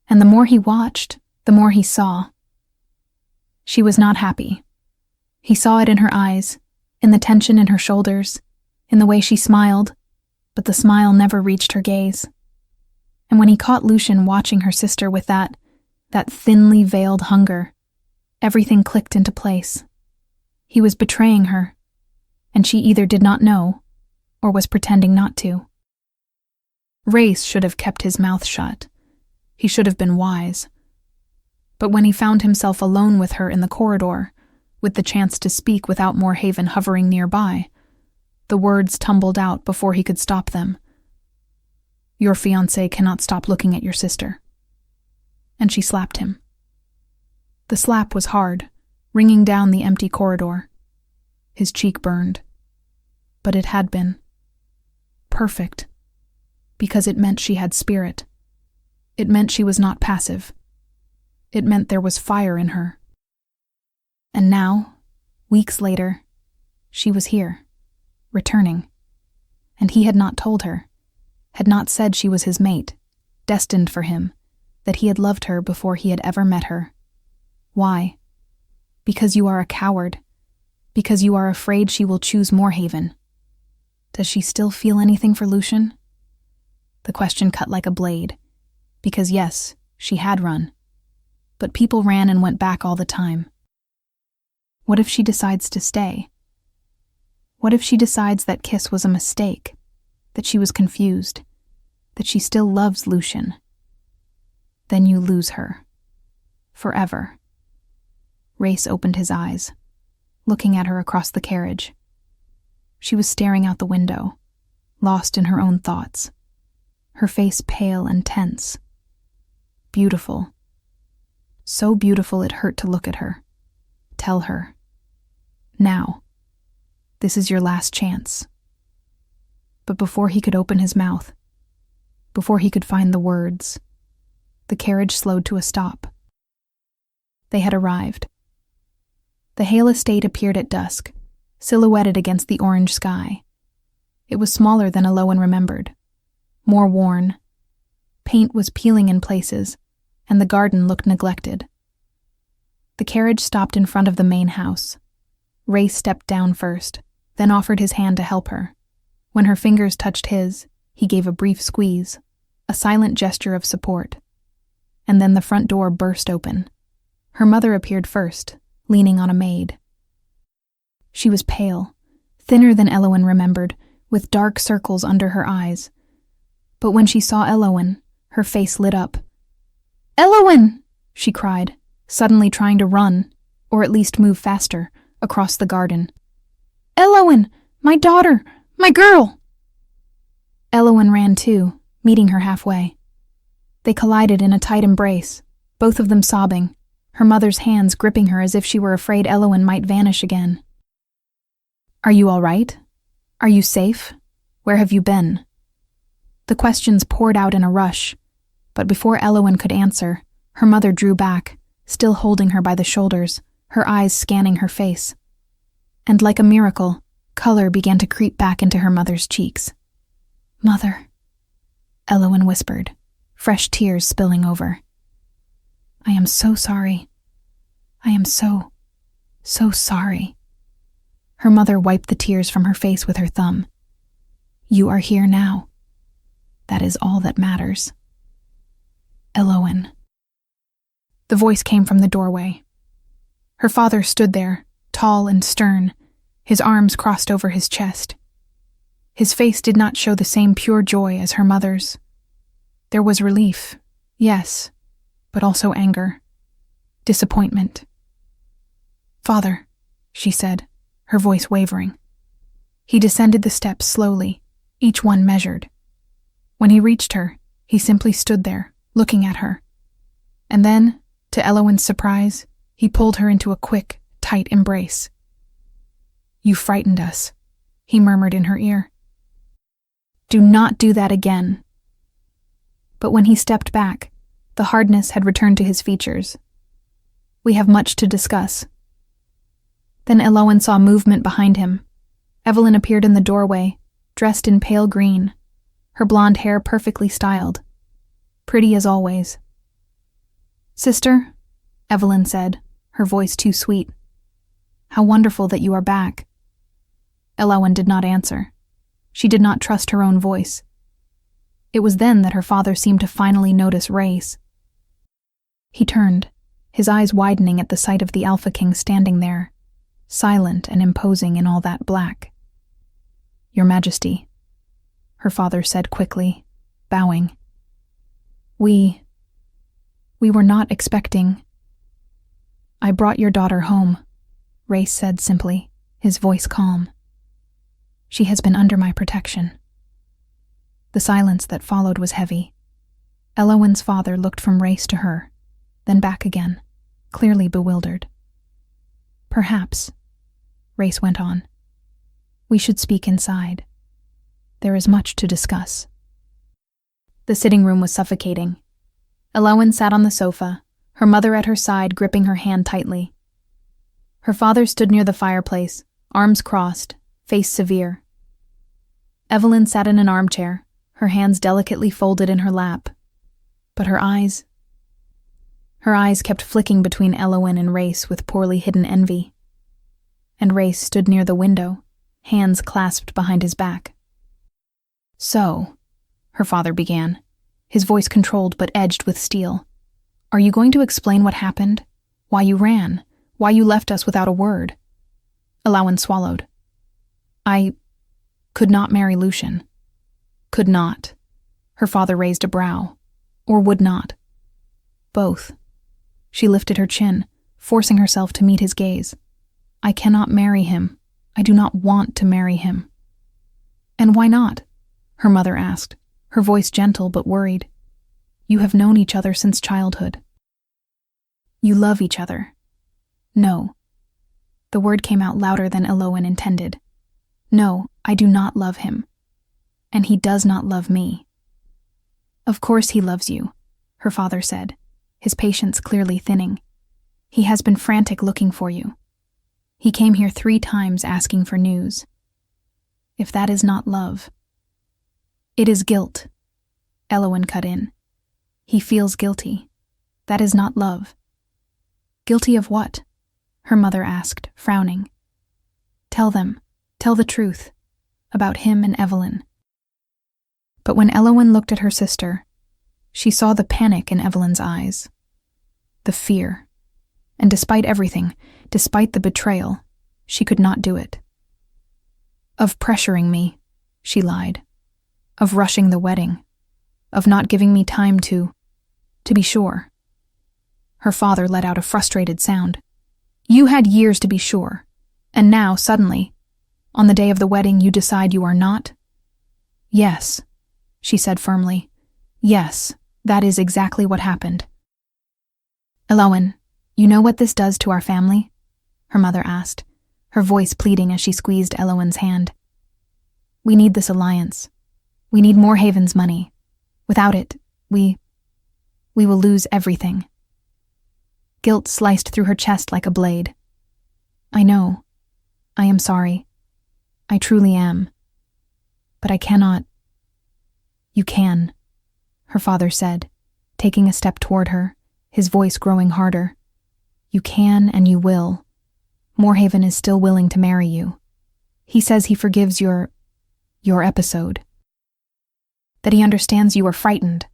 And the more he watched, the more he saw. She was not happy. He saw it in her eyes, in the tension in her shoulders, in the way she smiled, but the smile never reached her gaze. And when he caught Lucien watching her sister with that thinly veiled hunger, everything clicked into place. He was betraying her, and she either did not know, or was pretending not to. Rhaice should have kept his mouth shut. He should have been wise. But when he found himself alone with her in the corridor, with the chance to speak without Moorhaven hovering nearby, the words tumbled out before he could stop them. Your fiancé cannot stop looking at your sister. And she slapped him. The slap was hard, ringing down the empty corridor. His cheek burned. But it had been. perfect, because it meant she had spirit. It meant she was not passive. It meant there was fire in her. And now, weeks later, she was here, returning. And he had not told her, had not said she was his mate, destined for him, that he had loved her before he had ever met her. Why? Because you are a coward. Because you are afraid she will choose Moorhaven. Does she still feel anything for Lucien? The question cut like a blade. Because yes, she had run. But people ran and went back all the time. What if she decides to stay? What if she decides that kiss was a mistake, that she was confused, that she still loves Lucien? Then you lose her. Forever. Rhaice opened his eyes, looking at her across the carriage. She was staring out the window, lost in her own thoughts, her face pale and tense. Beautiful. So beautiful it hurt to look at her. Tell her. Now. This is your last chance. But before he could open his mouth, before he could find the words, the carriage slowed to a stop. They had arrived. The Hale estate appeared at dusk, silhouetted against the orange sky. It was smaller than Elowen remembered, more worn. Paint was peeling in places, and the garden looked neglected. The carriage stopped in front of the main house. Rhaice stepped down first, then offered his hand to help her. When her fingers touched his, he gave a brief squeeze, a silent gesture of support. And then the front door burst open. Her mother appeared first, leaning on a maid. She was pale, thinner than Elowen remembered, with dark circles under her eyes. But when she saw Elowen, her face lit up. "Elowen!" she cried, suddenly trying to run, or at least move faster, across the garden. "Elowen! My daughter! My girl!" Elowen ran too, meeting her halfway. They collided in a tight embrace, both of them sobbing, her mother's hands gripping her as if she were afraid Elowen might vanish again. "Are you all right? Are you safe? Where have you been?" The questions poured out in a rush, but before Elowen could answer, her mother drew back, still holding her by the shoulders, her eyes scanning her face. And like a miracle, color began to creep back into her mother's cheeks. "Mother," Elowen whispered, fresh tears spilling over. "I am so sorry. I am so sorry." Her mother wiped the tears from her face with her thumb. "You are here now. That is all that matters." "Elowen." The voice came from the doorway. Her father stood there, tall and stern, his arms crossed over his chest. His face did not show the same pure joy as her mother's. There was relief, yes, but also anger, disappointment. "Father," she said, her voice wavering. He descended the steps slowly, each one measured. When he reached her, he simply stood there, looking at her. And then, to Elowen's surprise, he pulled her into a quick, tight embrace. "You frightened us," he murmured in her ear. "Do not do that again." But when he stepped back, the hardness had returned to his features. "We have much to discuss." Then Elowen saw movement behind him. Evelyn appeared in the doorway, dressed in pale green, her blonde hair perfectly styled, pretty as always. "Sister," Evelyn said, her voice too sweet. "How wonderful that you are back." Elowen did not answer. She did not trust her own voice. It was then that her father seemed to finally notice Rhaice. He turned, his eyes widening at the sight of the Alpha King standing there, silent and imposing in all that black. "Your Majesty," her father said quickly, bowing. We were not expecting." "I brought your daughter home," Rhaice said simply, his voice calm. "She has been under my protection." The silence that followed was heavy. Elowen's father looked from Rhaice to her, then back again, clearly bewildered. "Perhaps," Rhaice went on, "we should speak inside. There is much to discuss." The sitting room was suffocating. Elowen sat on the sofa, her mother at her side gripping her hand tightly. Her father stood near the fireplace, arms crossed, face severe. Evelyn sat in an armchair, her hands delicately folded in her lap. But her eyes kept flicking between Elowen and Rhaice with poorly hidden envy. And Rhaice stood near the window, hands clasped behind his back. "So," her father began, his voice controlled but edged with steel, "are you going to explain what happened? Why you ran? Why you left us without a word?" Elowen swallowed. "I could not marry Lucien." "Could not." Her father raised a brow. "Or would not." "Both." She lifted her chin, forcing herself to meet his gaze. "I cannot marry him. I do not want to marry him." "And why not?" her mother asked, her voice gentle but worried. "You have known each other since childhood. You love each other." "No." The word came out louder than Elowen intended. "No, I do not love him. And he does not love me." "Of course he loves you," her father said, his patience clearly thinning. "He has been frantic looking for you. He came here 3 times asking for news. If that is not love—" "It is guilt," Elowen cut in. "He feels guilty. That is not love." "Guilty of what?" her mother asked, frowning. "Tell the truth, about him and Evelyn." But when Elowen looked at her sister, she saw the panic in Evelyn's eyes, the fear, and despite everything, despite the betrayal, she could not do it. "Of pressuring me," she lied. "Of rushing the wedding. Of not giving me time to be sure." Her father let out a frustrated sound. "You had years to be sure, and now, suddenly, on the day of the wedding, you decide you are not?" "Yes," she said firmly. "Yes, that is exactly what happened." "Elowen, you know what this does to our family?" her mother asked, her voice pleading as she squeezed Elowen's hand. "We need this alliance. We need Moorhaven's money. Without it, we will lose everything." Guilt sliced through her chest like a blade. "I know. I am sorry. I truly am. But I cannot—" "You can," her father said, taking a step toward her, his voice growing harder. "You can and you will. Moorhaven is still willing to marry you. He says he forgives your episode. That he understands you were frightened."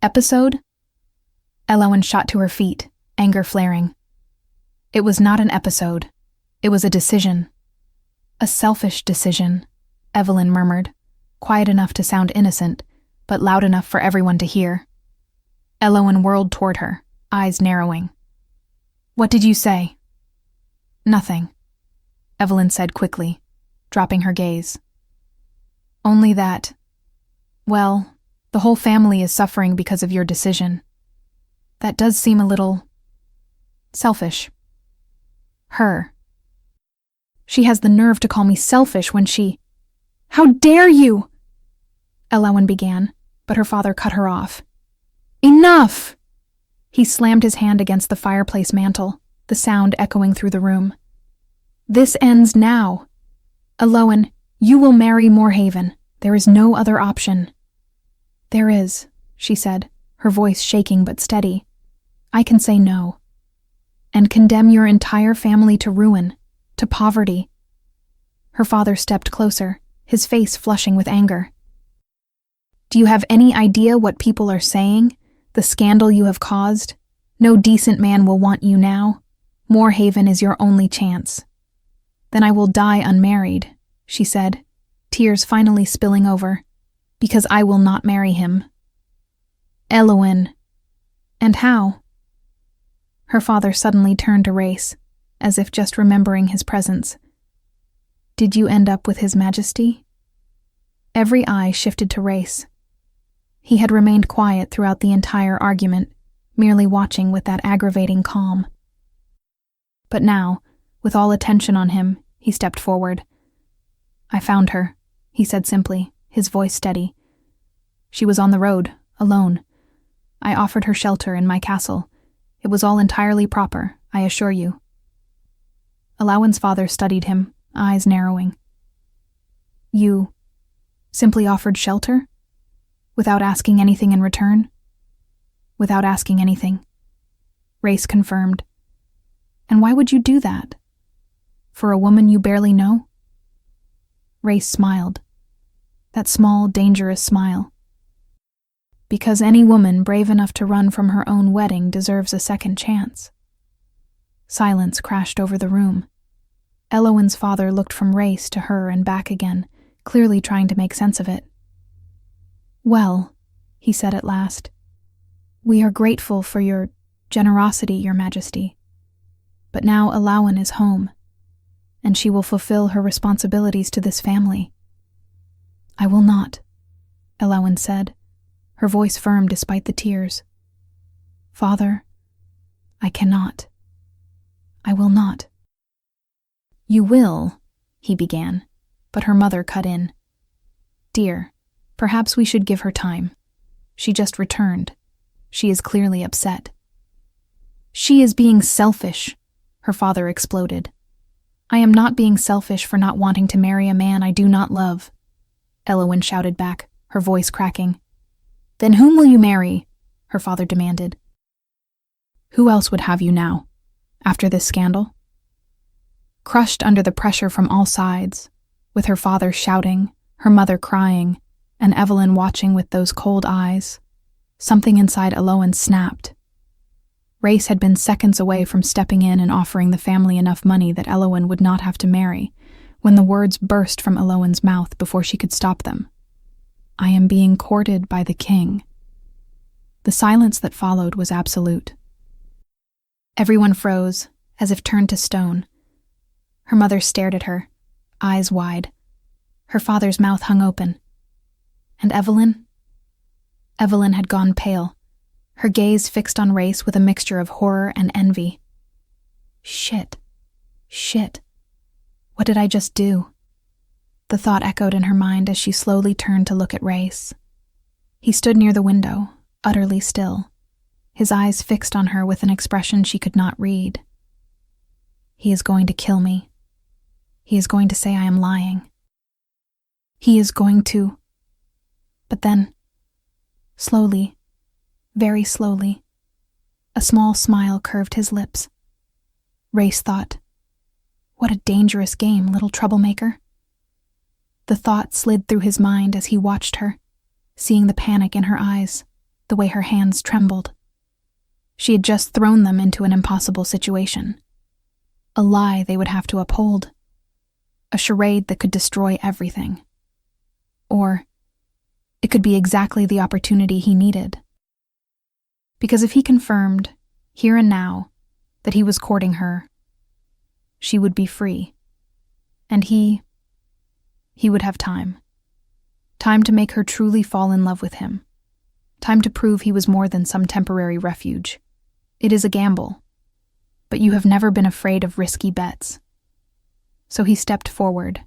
"Episode?" Elowen shot to her feet, anger flaring. "It was not an episode. It was a decision." "A selfish decision," Evelyn murmured, quiet enough to sound innocent, but loud enough for everyone to hear. Elowen whirled toward her, eyes narrowing. "What did you say?" "Nothing," Evelyn said quickly, dropping her gaze. "Only that, well, the whole family is suffering because of your decision. That does seem a little selfish." "Her. She has the nerve to call me selfish when she—" "How dare you!" Elowen began, but her father cut her off. "Enough!" He slammed his hand against the fireplace mantel, the sound echoing through the room. "This ends now. Elowen, you will marry Moorhaven. There is no other option." "There is," she said, her voice shaking but steady. "I can say no. And condemn your entire family to ruin, to poverty." Her father stepped closer, his face flushing with anger. "Do you have any idea what people are saying? The scandal you have caused? No decent man will want you now. Moorhaven is your only chance." "Then I will die unmarried," she said, tears finally spilling over, "because I will not marry him." "Elowen." "And how?" Her father suddenly turned to Rhaice, as if just remembering his presence. "Did you end up with His Majesty?" Every eye shifted to Rhaice. He had remained quiet throughout the entire argument, merely watching with that aggravating calm. But now, with all attention on him, he stepped forward. "I found her," he said simply, his voice steady. She was on the road, alone. I offered her shelter in my castle. It was all entirely proper, I assure you. Elowen's father studied him, eyes narrowing. You simply offered shelter? Without asking anything in return? Without asking anything. Rhaice confirmed. And why would you do that? For a woman you barely know? Rhaice smiled. That small, dangerous smile. Because any woman brave enough to run from her own wedding deserves a second chance. Silence crashed over the room. Elowen's father looked from Rhaice to her and back again, clearly trying to make sense of it. Well, he said at last, we are grateful for your generosity, Your Majesty. But now Elowen is home, and she will fulfill her responsibilities to this family. I will not, Elowen said, her voice firm despite the tears. Father, I cannot. I will not. You will, he began, but her mother cut in. Dear, perhaps we should give her time. She just returned. She is clearly upset. She is being selfish, her father exploded. I am not being selfish for not wanting to marry a man I do not love, Elowen shouted back, her voice cracking. Then whom will you marry? Her father demanded. Who else would have you now, after this scandal? Crushed under the pressure from all sides, with her father shouting, her mother crying, and Evelyn watching with those cold eyes, something inside Elowen snapped. Rhaice had been seconds away from stepping in and offering the family enough money that Elowen would not have to marry, when the words burst from Elowen's mouth before she could stop them. I am being courted by the king. The silence that followed was absolute. Everyone froze, as if turned to stone. Her mother stared at her, eyes wide. Her father's mouth hung open. And Evelyn? Evelyn had gone pale, her gaze fixed on Rhaice with a mixture of horror and envy. Shit. What did I just do? The thought echoed in her mind as she slowly turned to look at Rhaice. He stood near the window, utterly still, his eyes fixed on her with an expression she could not read. He is going to kill me. He is going to say I am lying. He is going to... But then, slowly, very slowly, a small smile curved his lips. Rhaice thought, what a dangerous game, little troublemaker. The thought slid through his mind as he watched her, seeing the panic in her eyes, the way her hands trembled. She had just thrown them into an impossible situation. A lie they would have to uphold. A charade that could destroy everything. Or it could be exactly the opportunity he needed. Because if he confirmed, here and now, that he was courting her, she would be free. And he would have time. Time to make her truly fall in love with him. Time to prove he was more than some temporary refuge. It is a gamble, but you have never been afraid of risky bets. So he stepped forward,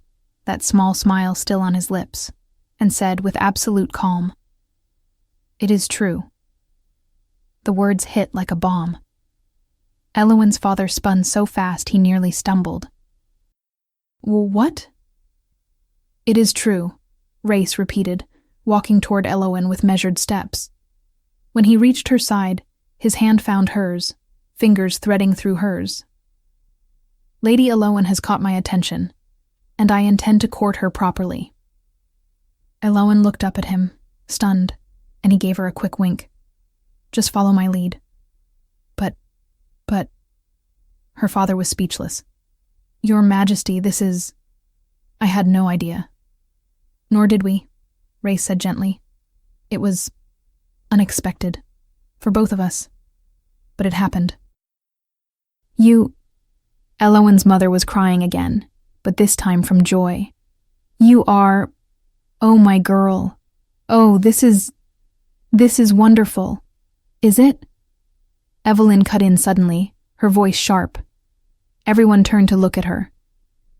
that small smile still on his lips, and said with absolute calm, It is true. The words hit like a bomb. Elowen's father spun so fast he nearly stumbled. What? It is true, Rhaice repeated, walking toward Elowen with measured steps. When he reached her side, his hand found hers, fingers threading through hers. Lady Elowen has caught my attention, and I intend to court her properly. Elowen looked up at him, stunned, and he gave her a quick wink. Just follow my lead. But... Her father was speechless. Your Majesty, this is... I had no idea. Nor did we, Rhaice said gently. It was unexpected. For both of us. But it happened. Elowen's mother was crying again, but this time from joy. You are... Oh, my girl. Oh, this is wonderful. Is it? Evelyn cut in suddenly, her voice sharp. Everyone turned to look at her.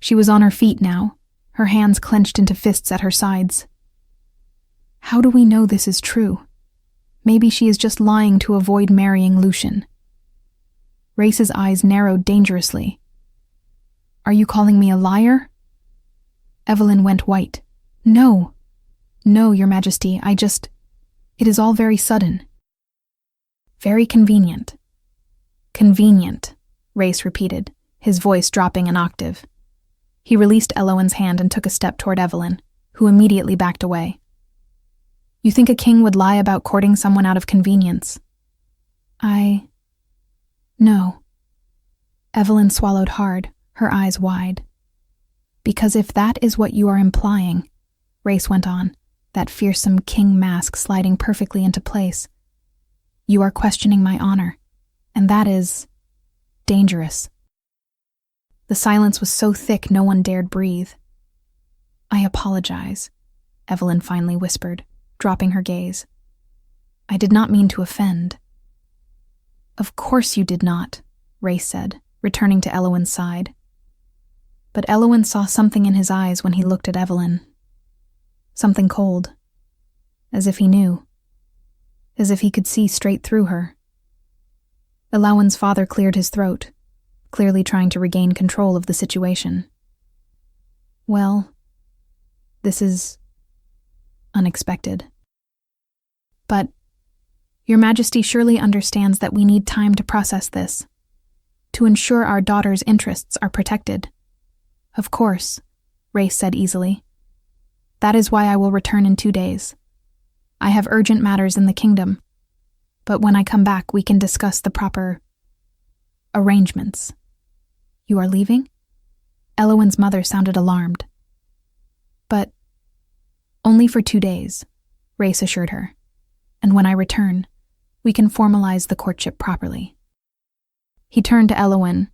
She was on her feet now, her hands clenched into fists at her sides. How do we know this is true? Maybe she is just lying to avoid marrying Lucian. Rhaice's eyes narrowed dangerously. Are you calling me a liar? Evelyn went white. No, Your Majesty, it is all very sudden. Very convenient. Convenient, Rhaice repeated, his voice dropping an octave. He released Elowen's hand and took a step toward Evelyn, who immediately backed away. You think a king would lie about courting someone out of convenience? No. Evelyn swallowed hard, her eyes wide. Because if that is what you are implying, Rhaice went on, that fearsome king mask sliding perfectly into place, you are questioning my honor, and that is dangerous. The silence was so thick no one dared breathe. I apologize, Evelyn finally whispered, dropping her gaze. I did not mean to offend. Of course you did not, Rhaice said, returning to Elowen's side. But Elowen saw something in his eyes when he looked at Evelyn. Something cold. As if he knew. As if he could see straight through her. Elowen's father cleared his throat, clearly trying to regain control of the situation. Well, this is unexpected. But Your Majesty surely understands that we need time to process this, to ensure our daughter's interests are protected. Of course, Rhaice said easily. That is why I will return in 2 days. I have urgent matters in the kingdom, but when I come back we can discuss the proper arrangements. You are leaving? Elowen's mother sounded alarmed. But only for 2 days, Rhaice assured her, and when I return, we can formalize the courtship properly. He turned to Elowen,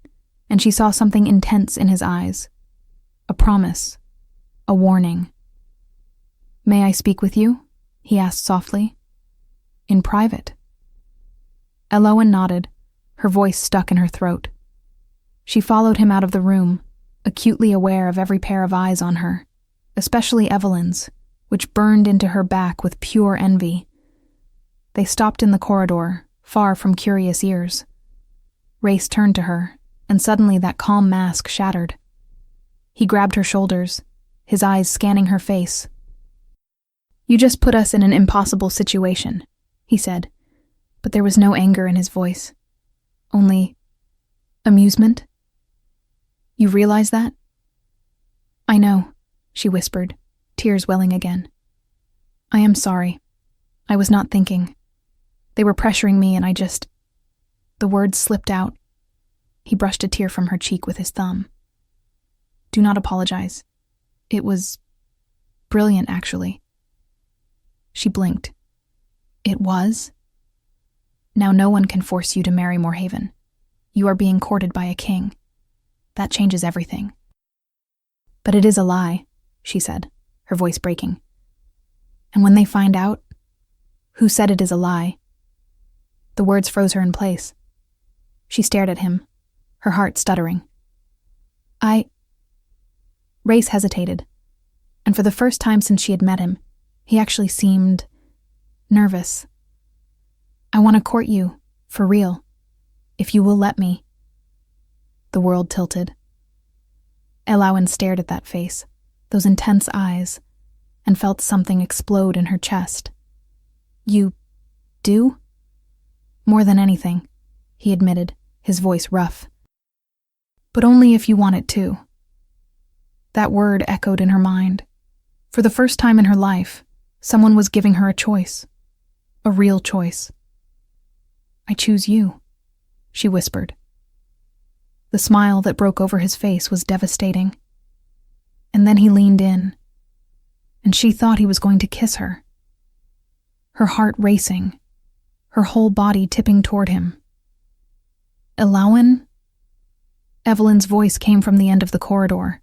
and she saw something intense in his eyes. A promise. A warning. May I speak with you? He asked softly. In private. Elowen nodded, her voice stuck in her throat. She followed him out of the room, acutely aware of every pair of eyes on her, especially Evelyn's, which burned into her back with pure envy. They stopped in the corridor, far from curious ears. Rhaice turned to her, and suddenly that calm mask shattered. He grabbed her shoulders, his eyes scanning her face. You just put us in an impossible situation, he said, but there was no anger in his voice. Only amusement. You realize that? I know, she whispered, tears welling again. I am sorry. I was not thinking. They were pressuring me and the words slipped out. He brushed a tear from her cheek with his thumb. Do not apologize. It was brilliant, actually. She blinked. It was? Now no one can force you to marry Moorhaven. You are being courted by a king. That changes everything. But it is a lie, she said, her voice breaking. And when they find out, who said it is a lie? The words froze her in place. She stared at him, her heart stuttering. Rhaice hesitated, and for the first time since she had met him, he actually seemed nervous. I want to court you, for real, if you will let me. The world tilted. Elowen stared at that face, those intense eyes, and felt something explode in her chest. You do? More than anything, he admitted, his voice rough. But only if you want it too. That word echoed in her mind. For the first time in her life, someone was giving her a choice. A real choice. I choose you, she whispered. The smile that broke over his face was devastating. And then he leaned in, and she thought he was going to kiss her. Her heart racing, her whole body tipping toward him. Elowen? Evelyn's voice came from the end of the corridor.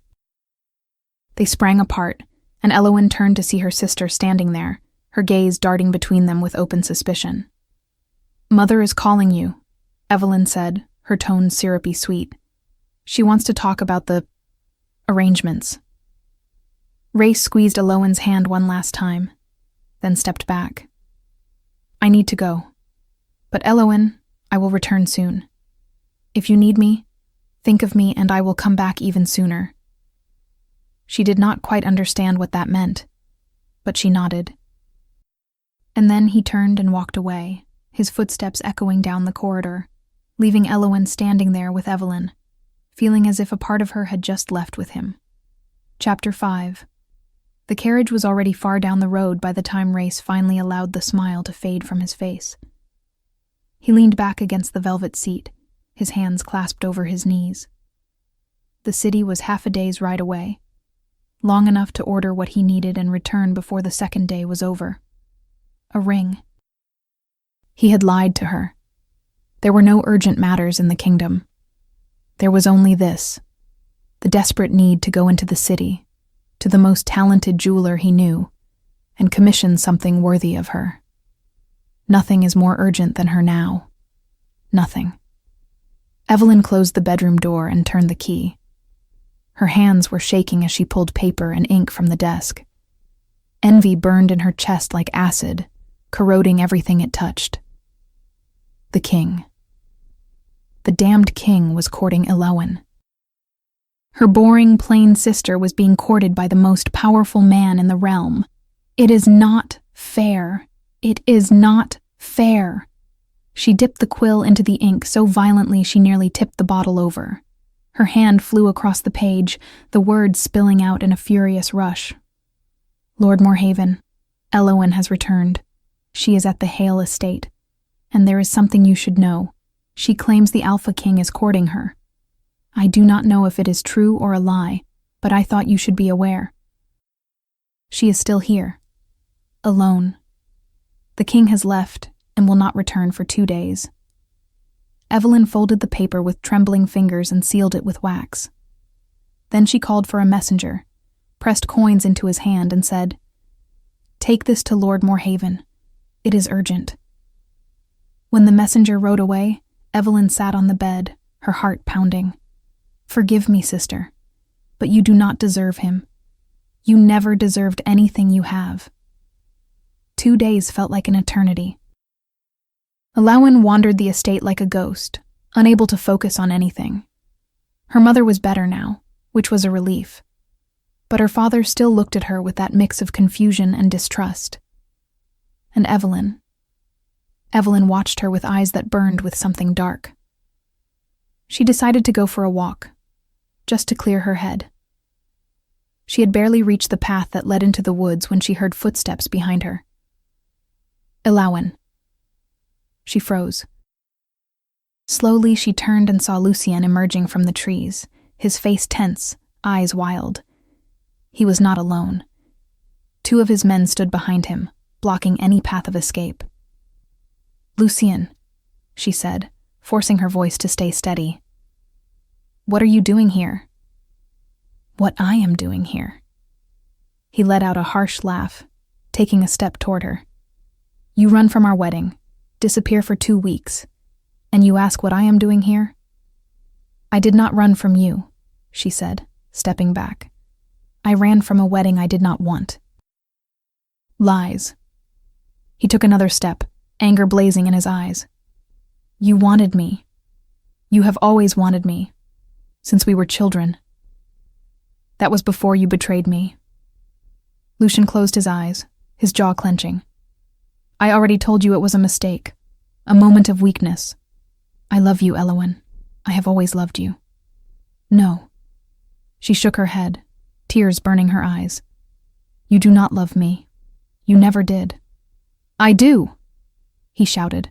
They sprang apart, and Elowen turned to see her sister standing there, her gaze darting between them with open suspicion. Mother is calling you, Evelyn said, her tone syrupy sweet. She wants to talk about the arrangements. Rhaice squeezed Elowen's hand one last time, then stepped back. I need to go. But Elowen, I will return soon. If you need me, think of me and I will come back even sooner. She did not quite understand what that meant, but she nodded. And then he turned and walked away, his footsteps echoing down the corridor, leaving Elowen standing there with Evelyn, feeling as if a part of her had just left with him. Chapter 5. The carriage was already far down the road by the time Rhaice finally allowed the smile to fade from his face. He leaned back against the velvet seat, his hands clasped over his knees. The city was half a day's ride away, long enough to order what he needed and return before the second day was over. A ring. He had lied to her. There were no urgent matters in the kingdom. There was only this, the desperate need to go into the city, to the most talented jeweler he knew, and commission something worthy of her. Nothing is more urgent than her now. Nothing. Evelyn closed the bedroom door and turned the key. Her hands were shaking as she pulled paper and ink from the desk. Envy burned in her chest like acid, corroding everything it touched. The king. The damned king was courting Elowen. Her boring, plain sister was being courted by the most powerful man in the realm. It is not fair. It is not fair. She dipped the quill into the ink so violently she nearly tipped the bottle over. Her hand flew across the page, the words spilling out in a furious rush. Lord Moorhaven, Elowen has returned. She is at the Hale estate. And there is something you should know. She claims the Alpha King is courting her. I do not know if it is true or a lie, but I thought you should be aware. She is still here. Alone. The king has left and will not return for 2 days. Evelyn folded the paper with trembling fingers and sealed it with wax. Then she called for a messenger, pressed coins into his hand and said, Take this to Lord Moorhaven. It is urgent. When the messenger rode away, Evelyn sat on the bed, her heart pounding. Forgive me, sister, but you do not deserve him. You never deserved anything you have. 2 days felt like an eternity. Elowen wandered the estate like a ghost, unable to focus on anything. Her mother was better now, which was a relief. But her father still looked at her with that mix of confusion and distrust. And Evelyn watched her with eyes that burned with something dark. She decided to go for a walk, just to clear her head. She had barely reached the path that led into the woods when she heard footsteps behind her. Elowen. She froze. Slowly she turned and saw Lucien emerging from the trees, his face tense, eyes wild. He was not alone. 2 of his men stood behind him, blocking any path of escape. Lucien, she said, forcing her voice to stay steady. What are you doing here? What I am doing here. He let out a harsh laugh, taking a step toward her. You run from our wedding, disappear for 2 weeks, and you ask what I am doing here? I did not run from you, she said, stepping back. I ran from a wedding I did not want. Lies. He took another step, anger blazing in his eyes. You wanted me. You have always wanted me, since we were children. That was before you betrayed me. Lucien closed his eyes, his jaw clenching. I already told you it was a mistake, a moment of weakness. I love you, Elowen. I have always loved you. No. She shook her head, tears burning her eyes. You do not love me. You never did. I do, he shouted,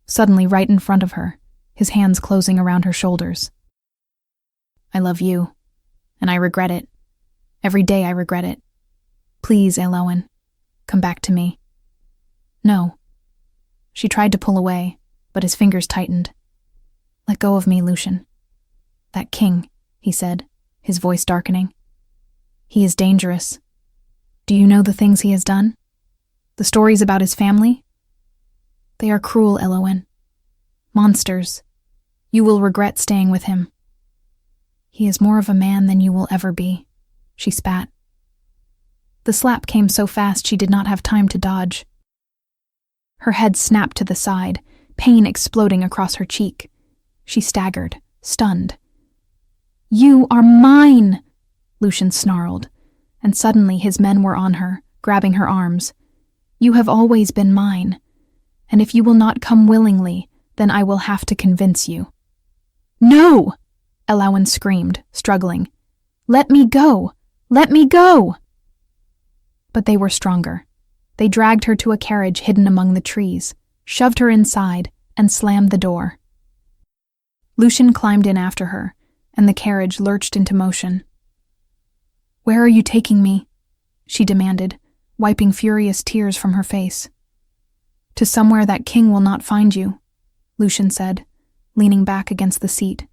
suddenly right in front of her, his hands closing around her shoulders. I love you, and I regret it. Every day I regret it. Please, Elowen, come back to me. No. She tried to pull away, but his fingers tightened. Let go of me, Lucien. That king, he said, his voice darkening. He is dangerous. Do you know the things he has done? The stories about his family? They are cruel, Elowen. Monsters. You will regret staying with him. He is more of a man than you will ever be, she spat. The slap came so fast she did not have time to dodge. Her head snapped to the side, pain exploding across her cheek. She staggered, stunned. "You are mine!" Lucien snarled, and suddenly his men were on her, grabbing her arms. "You have always been mine, and if you will not come willingly, then I will have to convince you." "No!" Elowen screamed, struggling. "Let me go! Let me go!" But they were stronger. They dragged her to a carriage hidden among the trees, shoved her inside, and slammed the door. Lucien climbed in after her, and the carriage lurched into motion. "Where are you taking me?" she demanded, wiping furious tears from her face. "To somewhere that king will not find you," Lucien said, leaning back against the seat.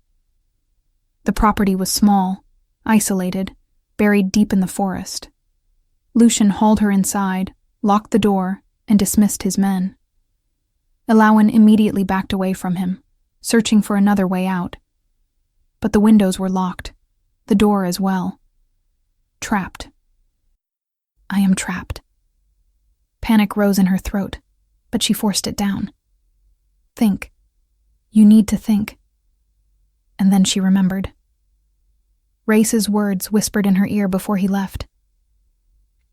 The property was small, isolated, buried deep in the forest. Lucien hauled her inside, locked the door, and dismissed his men. Elowen immediately backed away from him, searching for another way out. But the windows were locked, the door as well. Trapped. "I am trapped." Panic rose in her throat, but she forced it down. "Think. You need to think." And then she remembered. Rhaice's words whispered in her ear before he left.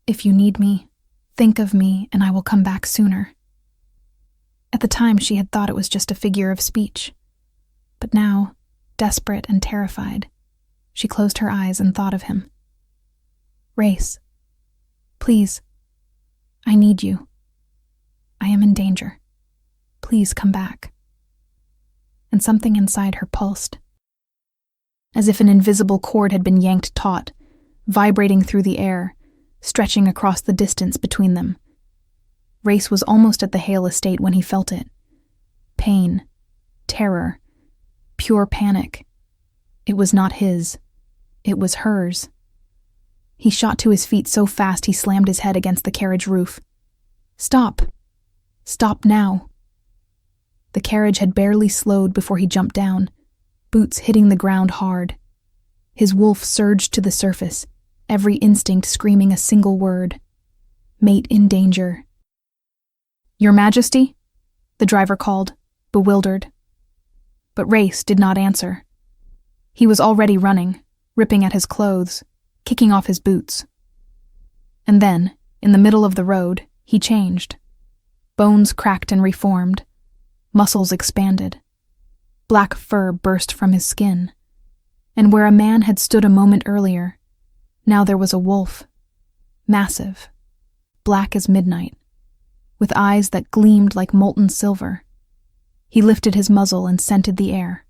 "If you need me, think of me and I will come back sooner." At the time she had thought it was just a figure of speech. But now, desperate and terrified, she closed her eyes and thought of him. "Rhaice, please, I need you. I am in danger. Please come back." And something inside her pulsed. As if an invisible cord had been yanked taut, vibrating through the air, stretching across the distance between them. Rhaice was almost at the Hale estate when he felt it. Pain, terror, pure panic. It was not his. It was hers. He shot to his feet so fast he slammed his head against the carriage roof. "Stop! Stop now!" The carriage had barely slowed before he jumped down, boots hitting the ground hard. His wolf surged to the surface, every instinct screaming a single word. Mate in danger. "Your Majesty?" the driver called, bewildered. But Rhaice did not answer. He was already running, ripping at his clothes, kicking off his boots. And then, in the middle of the road, he changed. Bones cracked and reformed. Muscles expanded. Black fur burst from his skin. And where a man had stood a moment earlier, now there was a wolf. Massive. Black as midnight. With eyes that gleamed like molten silver. He lifted his muzzle and scented the air.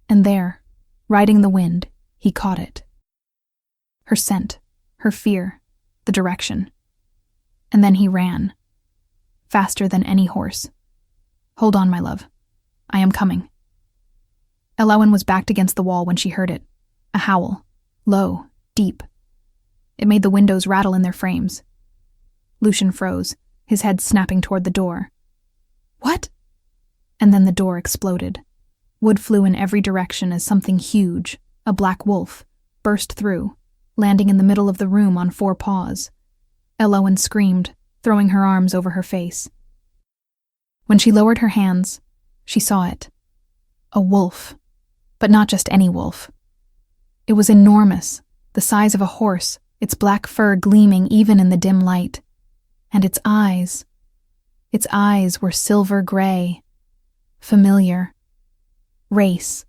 And there, riding the wind, he caught it. Her scent, her fear, the direction. And then he ran. Faster than any horse. "Hold on, my love. I am coming." Elowen was backed against the wall when she heard it. A howl. Low, deep. It made the windows rattle in their frames. Lucien froze, his head snapping toward the door. "What?" And then the door exploded. Wood flew in every direction as something huge, a black wolf, burst through, landing in the middle of the room on 4 paws. Elowen screamed, throwing her arms over her face. When she lowered her hands, she saw it. A wolf, but not just any wolf. It was enormous, the size of a horse, its black fur gleaming even in the dim light. And its eyes were silver gray. Familiar. Rhaice.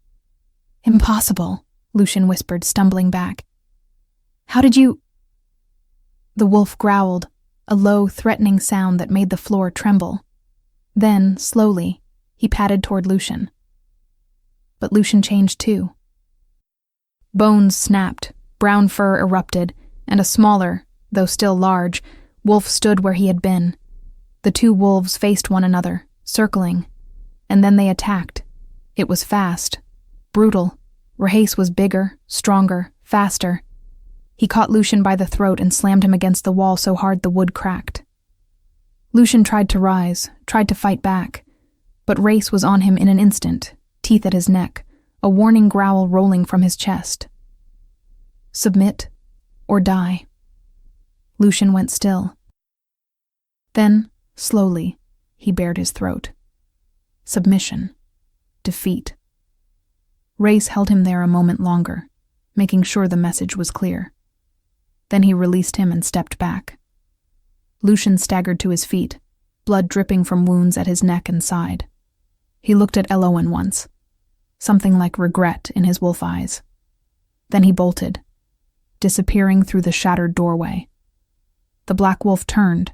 "Impossible," Lucien whispered, stumbling back. "How did you—" The wolf growled, a low, threatening sound that made the floor tremble. Then, slowly, he padded toward Lucien. But Lucien changed too. Bones snapped, brown fur erupted, and a smaller, though still large, wolf stood where he had been. The 2 wolves faced one another, circling, and then they attacked. It was fast, brutal. Rhaice was bigger, stronger, faster. He caught Lucien by the throat and slammed him against the wall so hard the wood cracked. Lucien tried to rise, tried to fight back, but Rhaice was on him in an instant, teeth at his neck, a warning growl rolling from his chest. Submit or die. Lucian went still. Then, slowly, he bared his throat. Submission. Defeat. Rhaice held him there a moment longer, making sure the message was clear. Then he released him and stepped back. Lucian staggered to his feet, blood dripping from wounds at his neck and side. He looked at Elowen once, something like regret in his wolf eyes. Then he bolted, disappearing through the shattered doorway. The black wolf turned,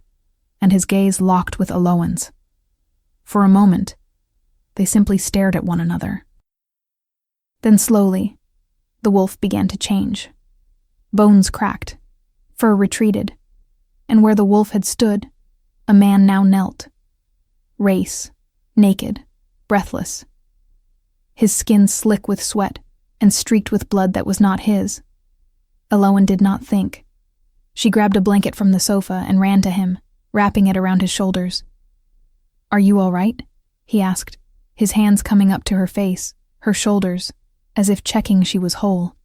and his gaze locked with Elowen's. For a moment, they simply stared at one another. Then slowly, the wolf began to change. Bones cracked, fur retreated, and where the wolf had stood, a man now knelt. Rhaice, naked, breathless. His skin slick with sweat and streaked with blood that was not his. Elowen did not think. She grabbed a blanket from the sofa and ran to him, wrapping it around his shoulders. "Are you all right?" he asked, his hands coming up to her face, her shoulders, as if checking she was whole.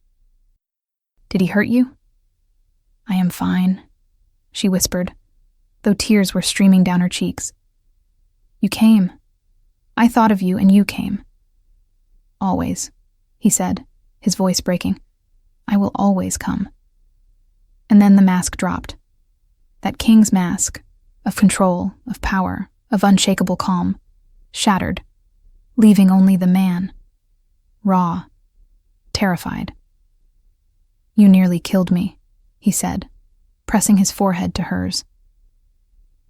"Did he hurt you?" "I am fine," she whispered, though tears were streaming down her cheeks. "You came. I thought of you and you came." "Always," he said, his voice breaking. "I will always come." And then the mask dropped. That king's mask, of control, of power, of unshakable calm, shattered, leaving only the man, raw, terrified. "You nearly killed me," he said, pressing his forehead to hers.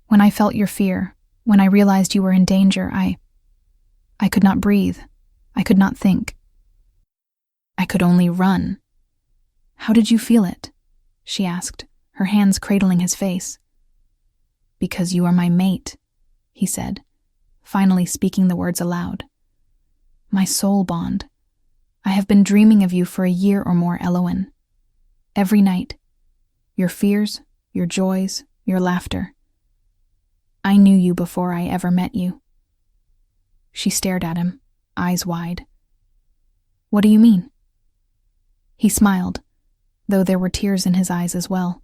"When I felt your fear, when I realized you were in danger, I could not breathe. I could not think. I could only run." "How did you feel it?" she asked, her hands cradling his face. "Because you are my mate," he said, finally speaking the words aloud. "My soul bond. I have been dreaming of you for a year or more, Elowen. Every night. Your fears, your joys, your laughter. I knew you before I ever met you." She stared at him, eyes wide. "What do you mean?" He smiled, though there were tears in his eyes as well.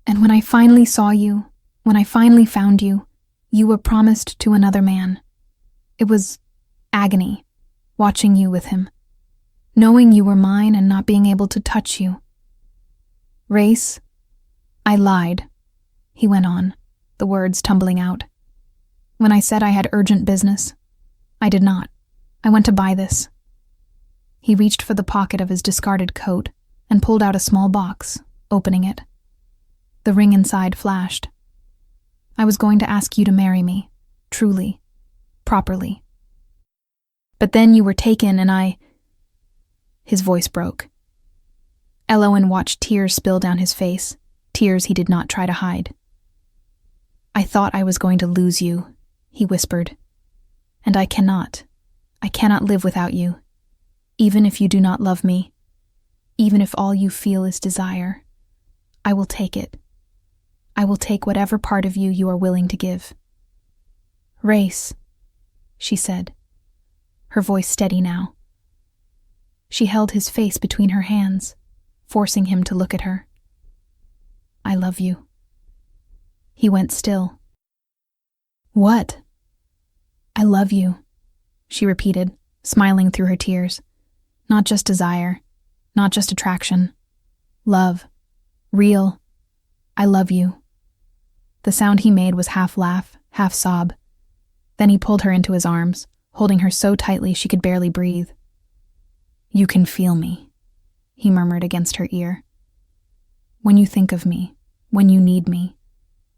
"And when I finally saw you, when I finally found you, you were promised to another man. It was agony, watching you with him, knowing you were mine and not being able to touch you. Rhaice, I lied," he went on, the words tumbling out. "When I said I had urgent business, I did not. I went to buy this." He reached for the pocket of his discarded coat and pulled out a small box, opening it. The ring inside flashed. "I was going to ask you to marry me, truly, properly. But then you were taken and I—" His voice broke. Elowen watched tears spill down his face, tears he did not try to hide. "I thought I was going to lose you," he whispered. "And I cannot live without you, even if you do not love me, even if all you feel is desire. I will take it. I will take whatever part of you you are willing to give." "Rhaice," she said, her voice steady now. She held his face between her hands, forcing him to look at her. "I love you." He went still. "What?" "I love you," she repeated, smiling through her tears. "Not just desire, not just attraction. Love. Real. I love you." The sound he made was half laugh, half sob. Then he pulled her into his arms, holding her so tightly she could barely breathe. "You can feel me," he murmured against her ear. "When you think of me, when you need me,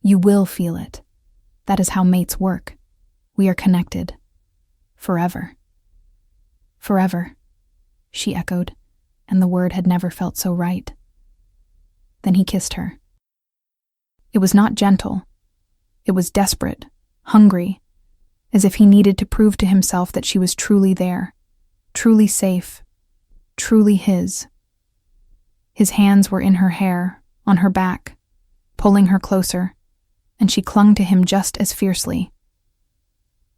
you will feel it. That is how mates work. We are connected. Forever." "Forever," she echoed, and the word had never felt so right. Then he kissed her. It was not gentle. It was desperate, hungry, as if he needed to prove to himself that she was truly there, truly safe, truly his. His hands were in her hair, on her back, pulling her closer, and she clung to him just as fiercely.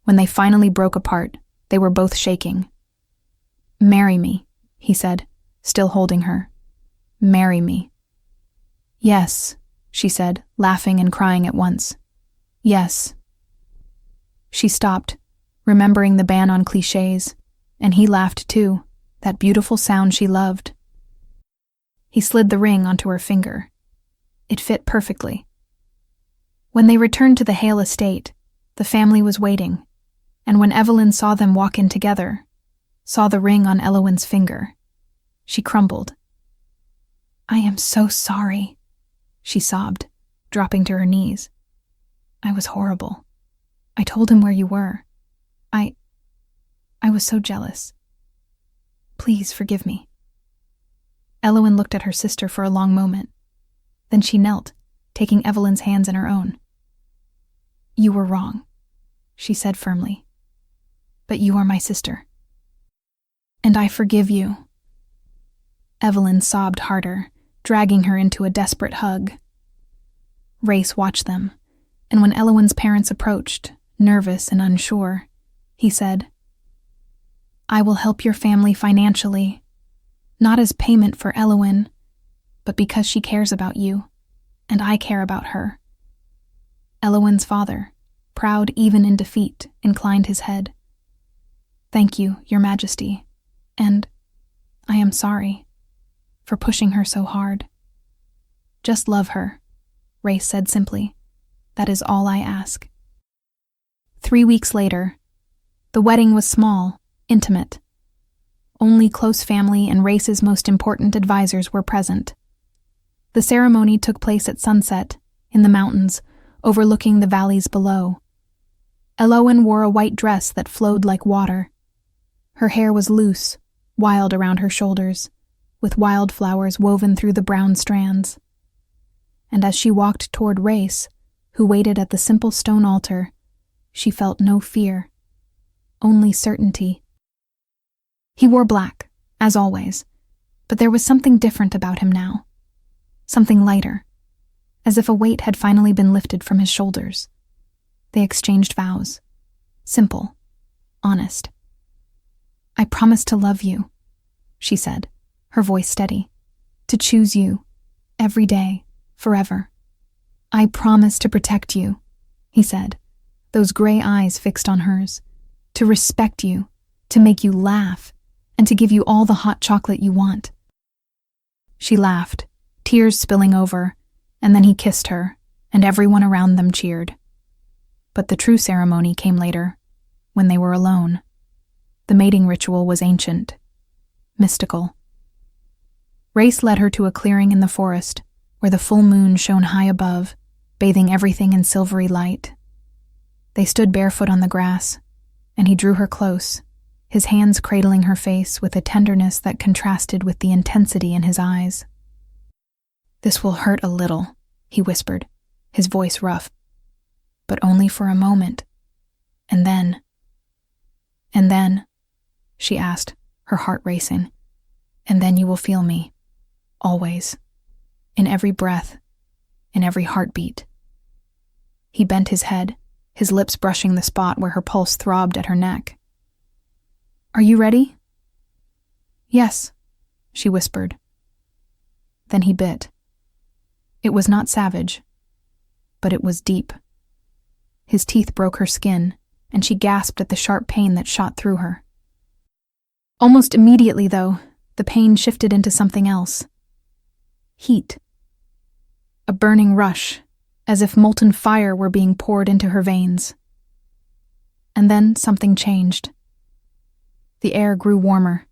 When they finally broke apart, they were both shaking. "Marry me," he said, still holding her. "Marry me." "Yes," she said, laughing and crying at once. Yes. She stopped, remembering the ban on clichés, and he laughed too, that beautiful sound she loved. He slid the ring onto her finger. It fit perfectly. When they returned to the Hale estate, the family was waiting, and when Evelyn saw them walk in together, saw the ring on Elowen's finger, she crumbled. I am so sorry, she sobbed, dropping to her knees. I was horrible. I told him where you were. I was so jealous. Please forgive me. Elowen looked at her sister for a long moment. Then she knelt, taking Evelyn's hands in her own. You were wrong, she said firmly. But you are my sister. And I forgive you. Evelyn sobbed harder, dragging her into a desperate hug. Rhaice watched them, and when Elowen's parents approached, nervous and unsure, he said, I will help your family financially, not as payment for Elowen, but because she cares about you, and I care about her. Elowen's father, proud even in defeat, inclined his head. Thank you, Your Majesty, and I am sorry for pushing her so hard. Just love her, Rhaice said simply. That is all I ask. 3 weeks later, the wedding was small, intimate. Only close family and Rhaice's most important advisors were present. The ceremony took place at sunset, in the mountains, overlooking the valleys below. Elowen wore a white dress that flowed like water. Her hair was loose, wild around her shoulders, with wildflowers woven through the brown strands. And as she walked toward Rhaice, who waited at the simple stone altar, she felt no fear, only certainty. He wore black, as always, but there was something different about him now. Something lighter, as if a weight had finally been lifted from his shoulders. They exchanged vows. Simple, honest. I promise to love you, she said, her voice steady. To choose you, every day, forever. I promise to protect you, he said, those gray eyes fixed on hers. To respect you, to make you laugh, and to give you all the hot chocolate you want. She laughed, tears spilling over, and then he kissed her, and everyone around them cheered. But the true ceremony came later, when they were alone. The mating ritual was ancient, mystical. Rhaice led her to a clearing in the forest, where the full moon shone high above, bathing everything in silvery light. They stood barefoot on the grass, and he drew her close, his hands cradling her face with a tenderness that contrasted with the intensity in his eyes. This will hurt a little, he whispered, his voice rough. But only for a moment. And then, she asked, her heart racing. And then you will feel me, always, in every breath, in every heartbeat. He bent his head, his lips brushing the spot where her pulse throbbed at her neck. Are you ready? Yes, she whispered. Then he bit. It was not savage, but it was deep. His teeth broke her skin, and she gasped at the sharp pain that shot through her. Almost immediately, though, the pain shifted into something else. Heat. A burning rush, as if molten fire were being poured into her veins. And then something changed. The air grew warmer.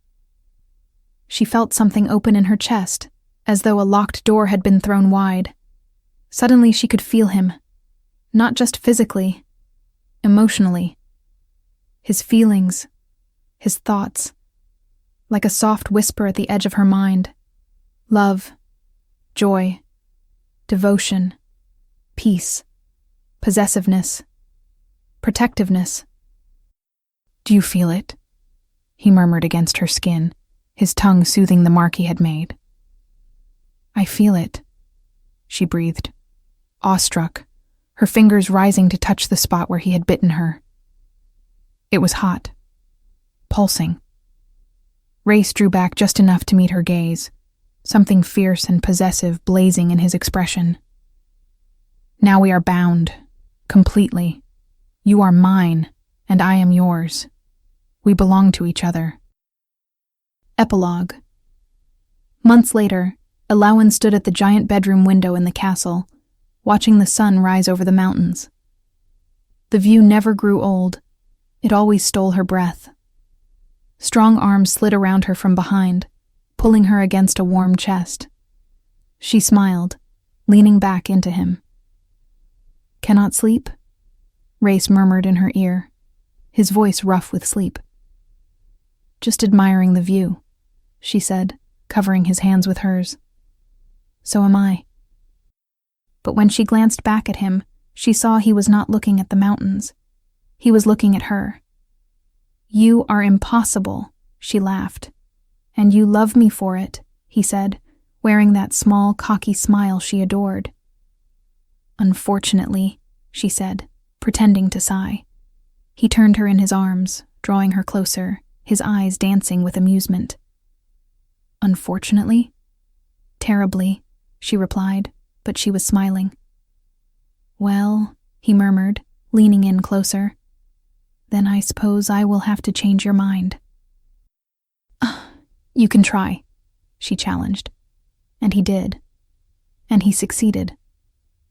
She felt something open in her chest, as though a locked door had been thrown wide. Suddenly she could feel him, not just physically, emotionally. His feelings, his thoughts, like a soft whisper at the edge of her mind. Love, joy, devotion, peace, possessiveness, protectiveness. Do you feel it? He murmured against her skin, his tongue soothing the mark he had made. I feel it, she breathed, awestruck, her fingers rising to touch the spot where he had bitten her. It was hot, pulsing. Rhaice drew back just enough to meet her gaze, something fierce and possessive blazing in his expression. Now we are bound. Completely. You are mine, and I am yours. We belong to each other. Epilogue. Months later, Elowen stood at the giant bedroom window in the castle, watching the sun rise over the mountains. The view never grew old. It always stole her breath. Strong arms slid around her from behind, pulling her against a warm chest. She smiled, leaning back into him. "Cannot sleep?" Rhaice murmured in her ear, his voice rough with sleep. "Just admiring the view," she said, covering his hands with hers. "So am I." But when she glanced back at him, she saw he was not looking at the mountains. He was looking at her. "You are impossible," she laughed. "And you love me for it," he said, wearing that small, cocky smile she adored. "Unfortunately," she said, pretending to sigh. He turned her in his arms, drawing her closer, his eyes dancing with amusement. "Unfortunately?" "Terribly," she replied, but she was smiling. "Well," he murmured, leaning in closer, "then I suppose I will have to change your mind." "You can try," she challenged. And he did. And he succeeded.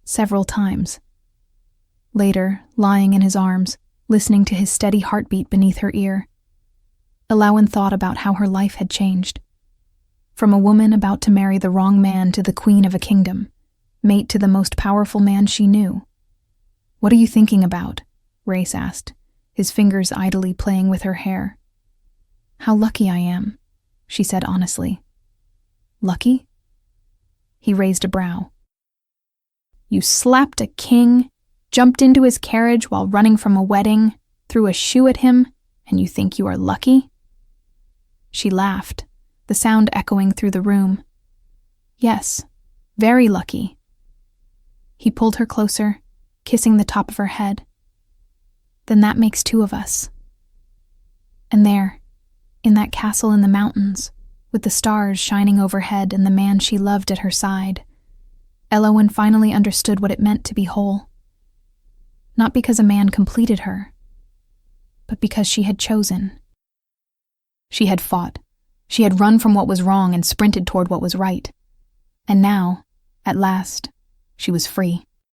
Several times. Later, lying in his arms, listening to his steady heartbeat beneath her ear, Elowen thought about how her life had changed. From a woman about to marry the wrong man to the queen of a kingdom, mate to the most powerful man she knew. "What are you thinking about?" Rhaice asked, his fingers idly playing with her hair. "How lucky I am," she said honestly. "Lucky?" He raised a brow. "You slapped a king, jumped into his carriage while running from a wedding, threw a shoe at him, and you think you are lucky?" She laughed, the sound echoing through the room. "Yes, very lucky." He pulled her closer, kissing the top of her head. "Then that makes two of us." And there, in that castle in the mountains, with the stars shining overhead and the man she loved at her side, Elowen finally understood what it meant to be whole. Not because a man completed her, but because she had chosen. She had fought. She had run from what was wrong and sprinted toward what was right. And now, at last, she was free.